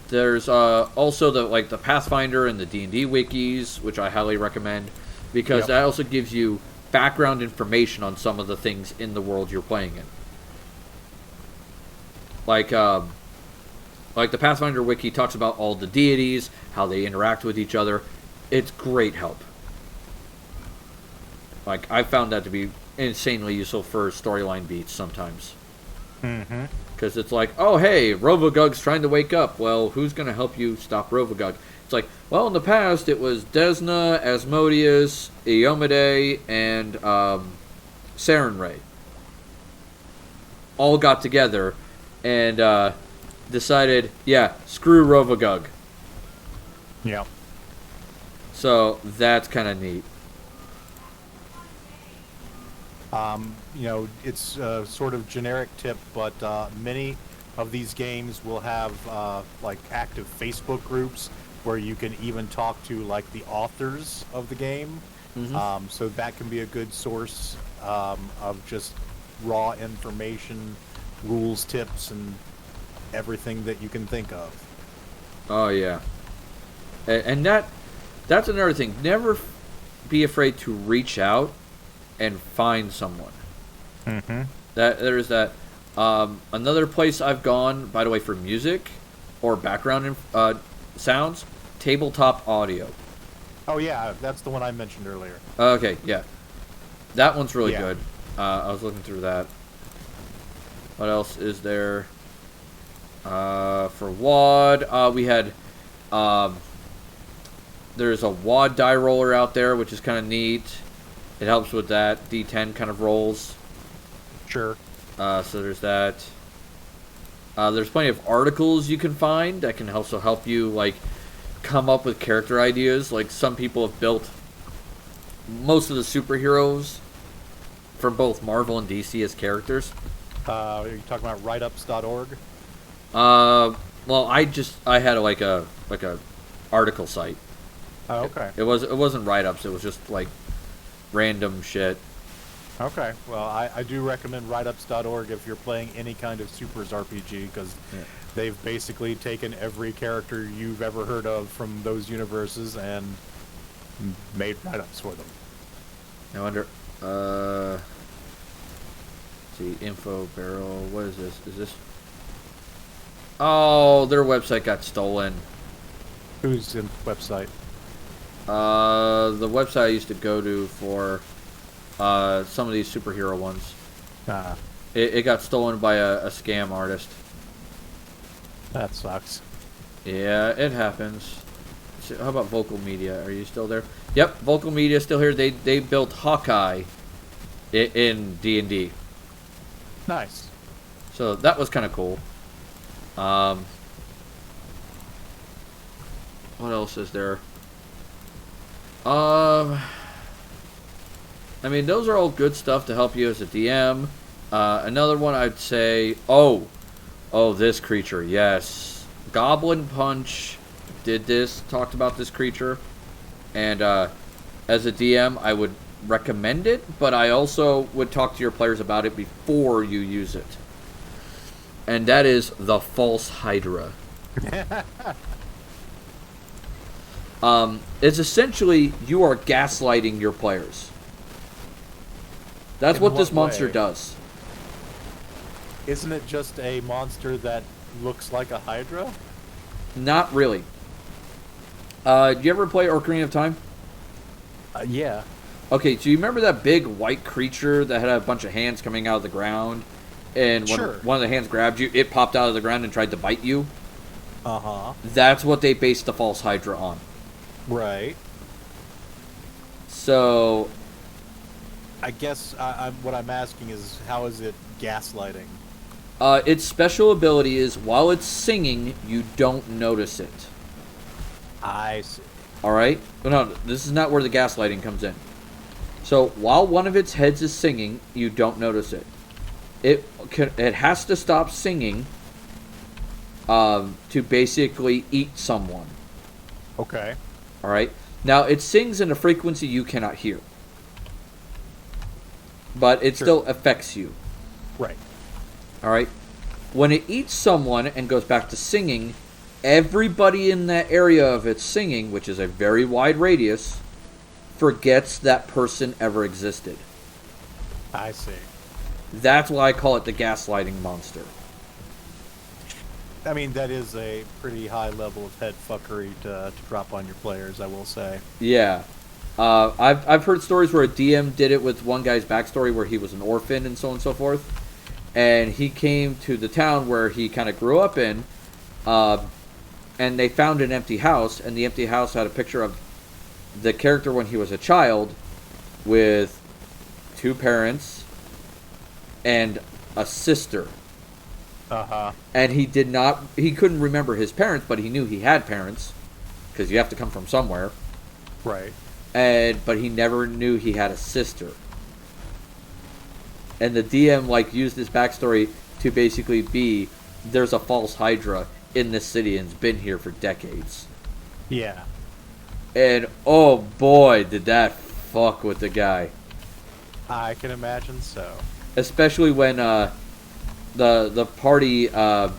There's also the Pathfinder and the D&D wikis, which I highly recommend, because that also gives you background information on some of the things in the world you're playing in. Like the Pathfinder wiki talks about all the deities, how they interact with each other. It's great help. Like, I found that to be insanely useful for storyline beats sometimes. Because it's like, oh, hey, Rovagug's trying to wake up. Well, who's going to help you stop Rovagug? It's like, well, in the past, it was Desna, Asmodeus, Iomade, and Sarenrae. All got together and decided, yeah, screw Rovagug. Yeah. So that's kind of neat. It's a sort of generic tip, but many of these games will have active Facebook groups where you can even talk to the authors of the game. So that can be a good source of just raw information, rules, tips, and everything that you can think of. Oh yeah, and that's another thing. Never be afraid to reach out and find someone. That there's that. Another place I've gone, by the way, for music or background sounds, Tabletop Audio. Oh yeah, that's the one I mentioned earlier. Okay, yeah, that one's really good. I was looking through that. What else is there? For WAD, we had. There's a WAD die roller out there, which is kind of neat. It helps with that. D10 kind of rolls. Sure. So there's that. There's plenty of articles you can find that can also help you, come up with character ideas. Like, some people have built most of the superheroes from both Marvel and DC as characters. Are you talking about writeups.org? Well, I had a article site. Oh, okay. It wasn't write-ups. It was just random shit. Okay. Well, I do recommend writeups.org if you're playing any kind of Supers RPG, because they've basically taken every character you've ever heard of from those universes and made write-ups for them. I wonder. See, info barrel. What is this? Is this? Oh, their website got stolen. Whose website? The website I used to go to for some of these superhero ones. It got stolen by a scam artist. That sucks. Yeah, it happens. So how about Vocal Media? Are you still there? Yep, Vocal Media still here. They built Hawkeye in D&D. Nice. So that was kind of cool. What else is there? I mean, those are all good stuff to help you as a DM. Another one I'd say, oh, this creature, yes. Goblin Punch did this, talked about this creature. And as a DM, I would recommend it, but I also would talk to your players about it before you use it. And that is the False Hydra. It's essentially you are gaslighting your players. That's what this monster does. Isn't it just a monster that looks like a Hydra? Not really. Do you ever play Ocarina of Time? Yeah. Okay, so you remember that big white creature that had a bunch of hands coming out of the ground? and when Sure. one of the hands grabbed you, it popped out of the ground and tried to bite you. Uh-huh. That's what they based the false Hydra on. Right. So, I guess what I'm asking is, how is it gaslighting? its special ability is while it's singing, you don't notice it. I see. All right? No, this is not where the gaslighting comes in. So, while one of its heads is singing, you don't notice it. It has to stop singing to basically eat someone. Okay. All right? Now, it sings in a frequency you cannot hear. But it Sure. still affects you. Right. All right? When it eats someone and goes back to singing, everybody in that area of its singing, which is a very wide radius, forgets that person ever existed. I see. That's why I call it the gaslighting monster. I mean, that is a pretty high level of head fuckery to drop on your players, I will say. Yeah. I've heard stories where a DM did it with one guy's backstory where he was an orphan and so on and so forth. And he came to the town where he kind of grew up in, and they found an empty house, and the empty house had a picture of the character when he was a child with 2 parents and a sister. Uh-huh. And he couldn't remember his parents, but he knew he had parents, because you have to come from somewhere. Right. But he never knew he had a sister. And the DM used his backstory to basically be, there's a false Hydra in this city and it's been here for decades. Yeah. And oh boy, did that fuck with the guy. I can imagine so. Especially when the party had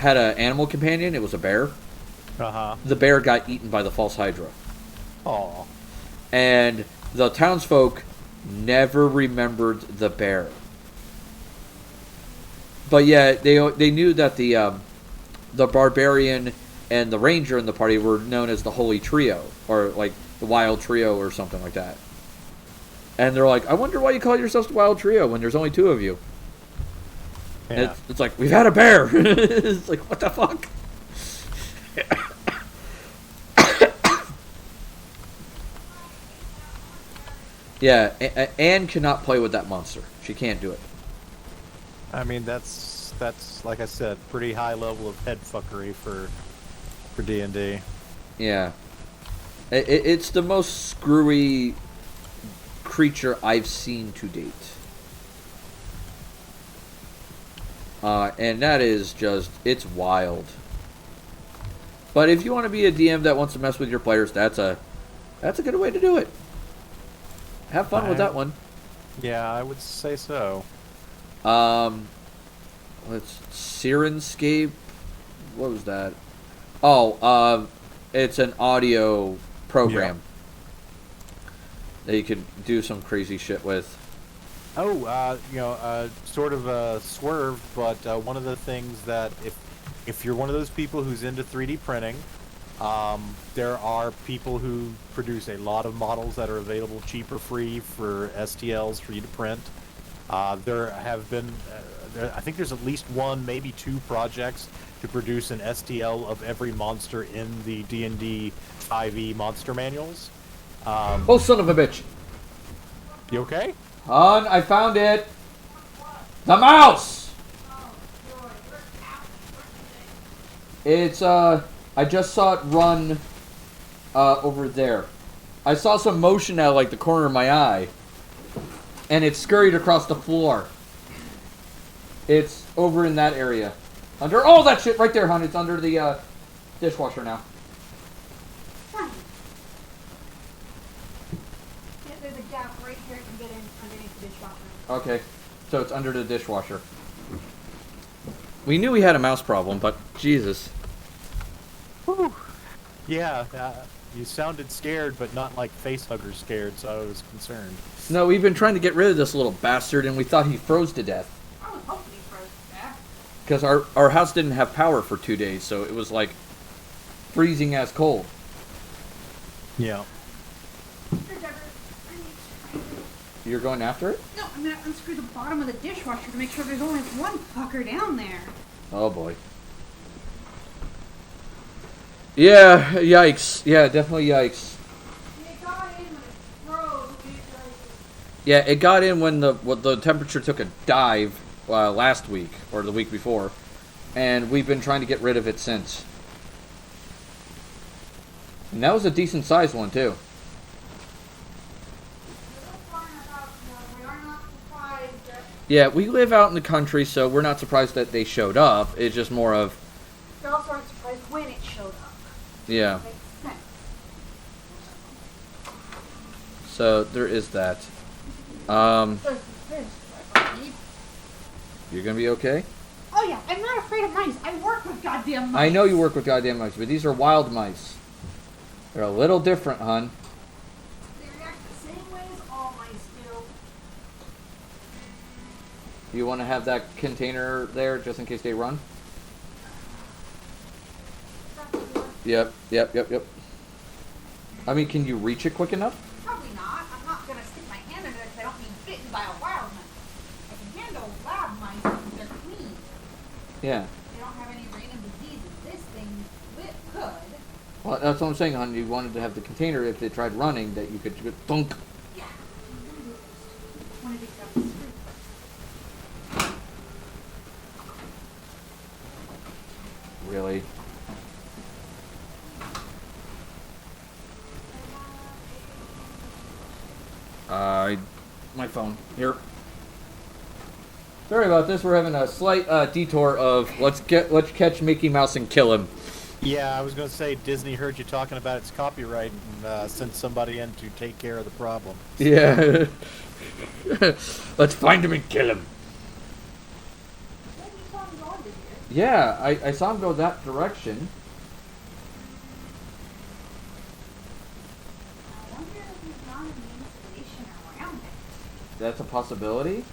an animal companion. It was a bear. Uh-huh. The bear got eaten by the false Hydra. Aw. And the townsfolk never remembered the bear. But yeah, they knew that the barbarian and the ranger in the party were known as the Holy Trio, or the Wild Trio or something like that. And they're like, I wonder why you call yourselves the Wild Trio when there's only 2 of you. And Yeah. it's like, we've had a bear. It's like, what the fuck? Yeah, Anne cannot play with that monster. She can't do it. I mean, that's like I said, pretty high level of head fuckery for D&D. Yeah. It's the most screwy creature I've seen to date. And that is just, it's wild. But if you want to be a DM that wants to mess with your players, that's a good way to do it. Have fun with that one. Yeah, I would say so. Let's Sirenscape. What was that? Oh, it's an audio program that you can do some crazy shit with. Oh, sort of a swerve, but one of the things that if you're one of those people who's into 3D printing, there are people who produce a lot of models that are available cheap or free for STLs for you to print. There have been, I think there's at least 1, maybe 2 projects to produce an STL of every monster in the D&D 5e monster manuals. Oh, son of a bitch. You okay? Hon, I found it. The mouse! It's, I just saw it run, over there. I saw some motion out the corner of my eye. And it scurried across the floor. It's over in that area. Oh, that shit right there, hon. It's under the, dishwasher now. Fine. Yeah, there's a gap right here to get in underneath the dishwasher. Okay, so it's under the dishwasher. We knew we had a mouse problem, but Jesus. Whew. Yeah, you sounded scared, but not like facehugger scared, so I was concerned. No, we've been trying to get rid of this little bastard, and we thought he froze to death. I was hoping he froze to death. Because our house didn't have power for 2 days, so it was freezing as cold. Yeah. Here, Deborah, I need You're going after it? No, I'm gonna unscrew the bottom of the dishwasher to make sure there's only one fucker down there. Oh boy. Yeah, yikes. Yeah, definitely yikes. It got in when it froze. Yeah, it got in when the temperature took a dive last week or the week before, and we've been trying to get rid of it since. And that was a decent sized one too. Yeah, we live out in the country, so we're not surprised that they showed up. It's just more of... We're also aren't surprised when it showed up. Yeah. Makes sense. So, there is that. You're gonna be okay? Oh yeah, I'm not afraid of mice. I work with goddamn mice. I know you work with goddamn mice, but these are wild mice. They're a little different, hun. They react the same way as all mice do. You want to have that container there just in case they run? Yep. I mean, can you reach it quick enough? Probably not. I'm not gonna stick my hand in it because I don't mean bitten by a wild mice. I can handle lab mice because they're clean. Yeah. They don't have any random diseases. This thing could. Well, that's what I'm saying, hon. You wanted to have the container if they tried running that you could just thunk. Yeah. Wanted to grab the screw first. Really? My phone here. Sorry about this. We're having a slight detour of let's catch Mickey Mouse and kill him. Yeah, I was going to say Disney heard you talking about its copyright and sent somebody in to take care of the problem. Yeah. Let's find him and kill him. Yeah, I saw him go that direction. I wonder if he's not in the installation around it. That's a possibility.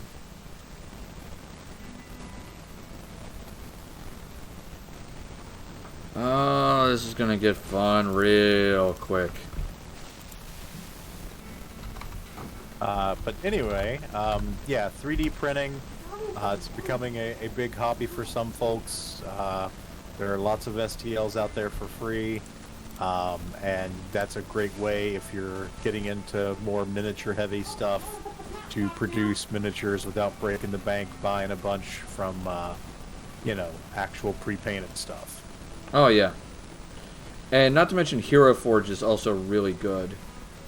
Oh, this is gonna get fun real quick. But anyway, yeah, 3D printing, it's becoming a big hobby for some folks. There are lots of STLs out there for free, and that's a great way if you're getting into more miniature heavy stuff to produce miniatures without breaking the bank buying a bunch from, actual pre-painted stuff. Oh yeah. And not to mention Hero Forge is also really good.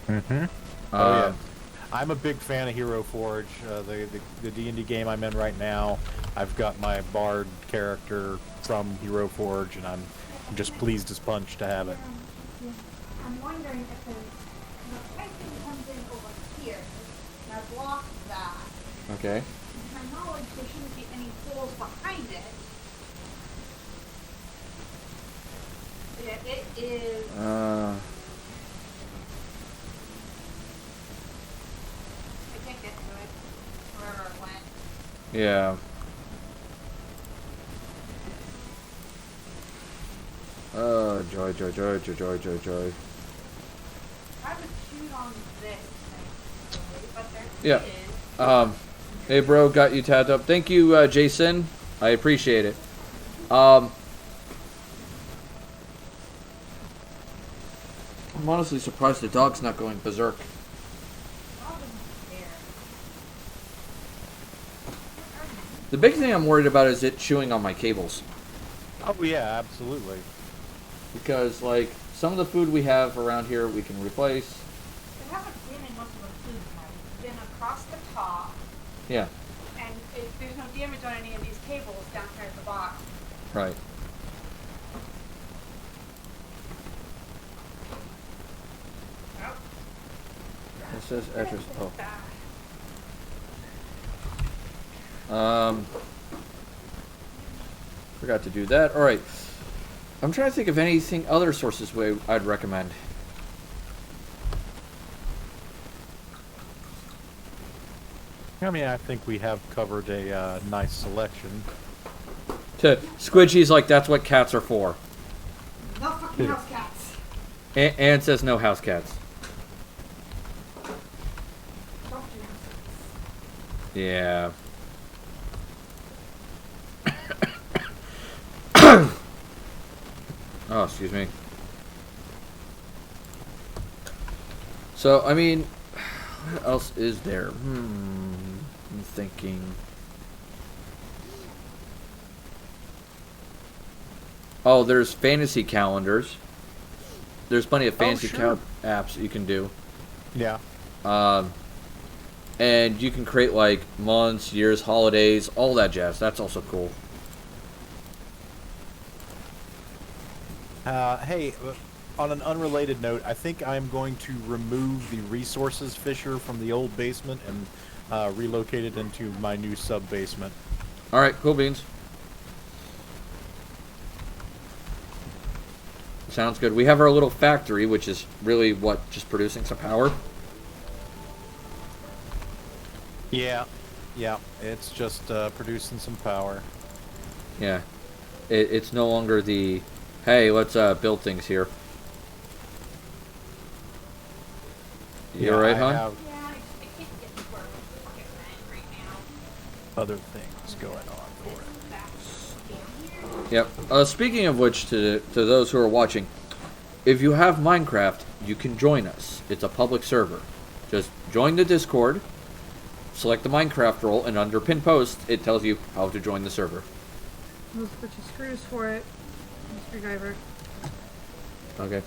Mm-hmm. Oh yeah. I'm a big fan of Hero Forge, the D&D game I'm in right now. I've got my Bard character from Hero Forge, and I'm just pleased as punch to have it. I'm wondering if the piping comes in over here, and I blocked that. Okay. To my knowledge, there shouldn't be any holes behind it. Yeah, it is. I can't get to it. Wherever it went. Yeah. Joy. I would choose on this thing, but there Yeah. is. Hey bro, got you tabbed up. Thank you, Jason. I appreciate it. I'm honestly surprised the dog's not going berserk. The big thing I'm worried about is it chewing on my cables. Oh yeah, absolutely. Because, like, some of the food we have around here we can replace. They haven't been in most of the food types. It's been across the top, Yeah, and there's no damage on any of these cables down here at the bottom. right. Oh. It says address. Oh. Forgot to do that. Alright. I'm trying to think of anything other sources I'd recommend. I mean, I think we have covered a nice selection. To Squidgy's like, that's what cats are for. No fucking house cats. And says no house cats. Don't do Yeah. Oh, excuse me. So, I mean, what else is there? I'm thinking. Oh, there's fantasy calendars. There's plenty of fantasy sure. apps you can do. Yeah. And you can create like months, years, holidays, all that jazz. That's also cool. Hey, on an unrelated note, I think I'm going to remove the resources fissure from the old basement and relocate it into my new sub-basement. Alright, cool beans. Sounds good. We have our little factory, which is really what, just producing some power? Yeah. Yeah, it's just producing some power. Yeah. It's no longer the, hey, let's build things here. You alright, I hon? have Yeah, I can't get to work. Fucking man right now. other things going on for it. Back down here. Yep. Speaking of which, to those who are watching, if you have Minecraft, you can join us. It's a public server. Just join the Discord, select the Minecraft role, and under pin post, it tells you how to join the server. Those bunch of screws for it. Screwdriver. Okay.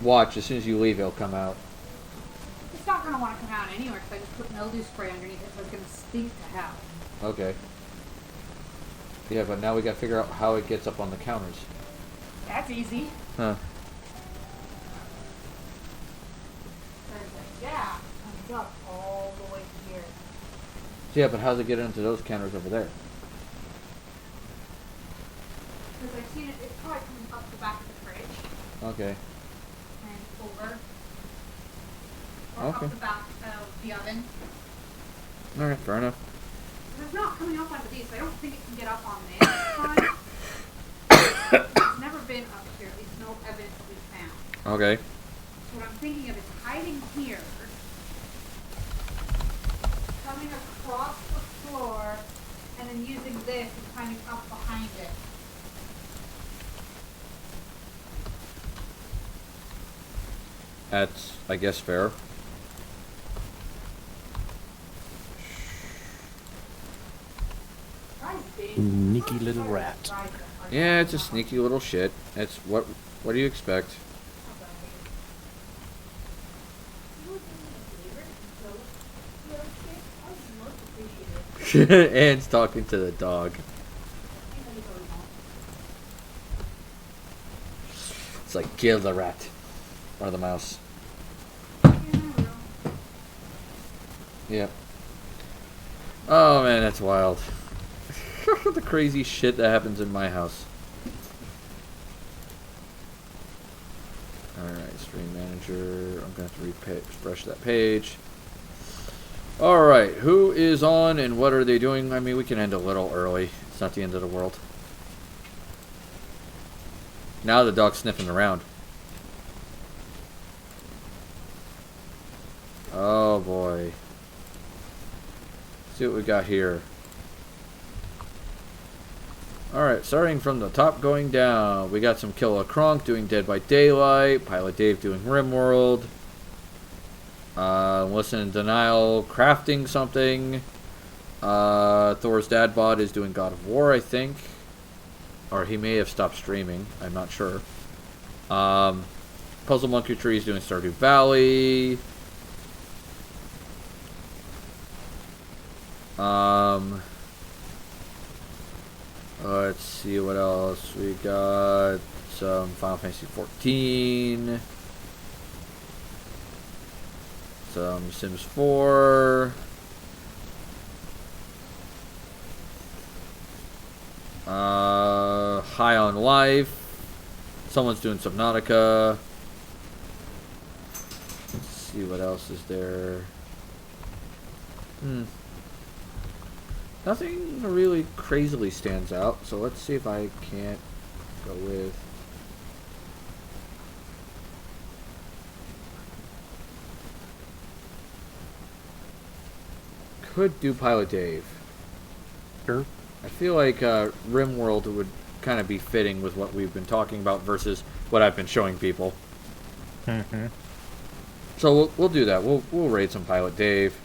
Watch, as soon as you leave, it'll come out. It's not gonna want to come out anywhere because I just put mildew spray underneath it, so it's gonna stink to hell. Okay. Yeah, but now we gotta figure out how it gets up on the counters. That's easy. Huh. Yeah, comes up all the way to here. Yeah, but how's it get into those counters over there? Because I've seen it, it's probably coming up the back of the fridge Okay. and over. Or Okay. up the back of the oven. Alright, fair enough. It's not coming up onto these, so I don't think it can get up on this side. It's never been up here, at least no evidence that we've found. Okay. So what I'm thinking of is hiding here, coming across the floor, and then using this and climbing up behind it. That's, I guess, fair. Sneaky little rat. Yeah, it's a sneaky little shit. It's what do you expect? Anne's talking to the dog. It's like, kill the rat. Or the mouse. Yep. Oh man, that's wild. The crazy shit that happens in my house. Alright, stream manager. I'm gonna have to refresh that page. Alright, who is on and what are they doing? I mean, we can end a little early. It's not the end of the world. Now the dog's sniffing around. Oh boy. See what we got here. Alright, starting from the top going down. We got some Killer Kronk doing Dead by Daylight. Pilot Dave doing Rimworld. Listen in Denial crafting something. Thor's Dad Bod is doing God of War, I think. Or he may have stopped streaming. I'm not sure. Puzzle Monkey Tree is doing Stardew Valley. Let's see what else we got. Some Final Fantasy 14. Some Sims 4. High on Life. Someone's doing Subnautica. Let's see what else is there. Nothing really crazily stands out, so let's see if I can't go with... could do Pilot Dave. Sure. I feel like Rimworld would kind of be fitting with what we've been talking about versus what I've been showing people. Mm-hmm. So we'll do that. We'll raid some Pilot Dave.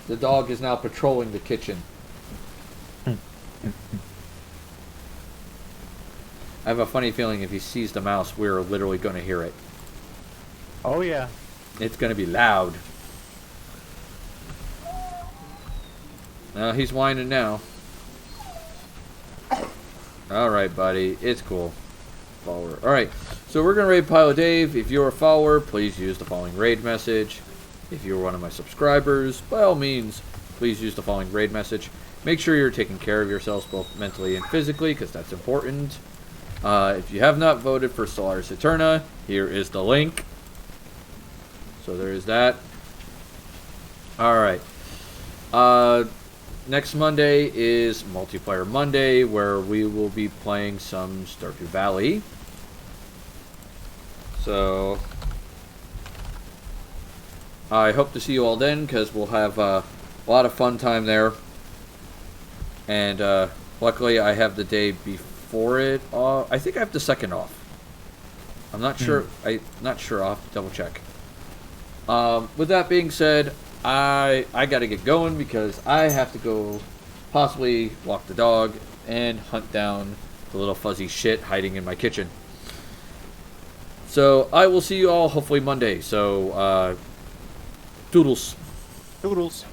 The dog is now patrolling the kitchen. I have a funny feeling if he sees the mouse, we're literally going to hear it. Oh, yeah. It's going to be loud. He's whining now. Alright, buddy. It's cool. Follower. Alright, so we're going to raid Pilot Dave. If you're a follower, please use the following raid message. If you're one of my subscribers, by all means, please use the following raid message. Make sure you're taking care of yourselves both mentally and physically, because that's important. If you have not voted for Solaris Eterna, here is the link. So there is that. Alright. Next Monday is Multiplayer Monday, where we will be playing some Stardew Valley. So I hope to see you all then, because we'll have a lot of fun time there. And luckily I have the day before it off. I think I have the second off. I'm not sure. I'm not sure. I'll have to double check. With that being said, I gotta get going because I have to go possibly walk the dog and hunt down the little fuzzy shit hiding in my kitchen. So I will see you all hopefully Monday. So, doodles. Doodles.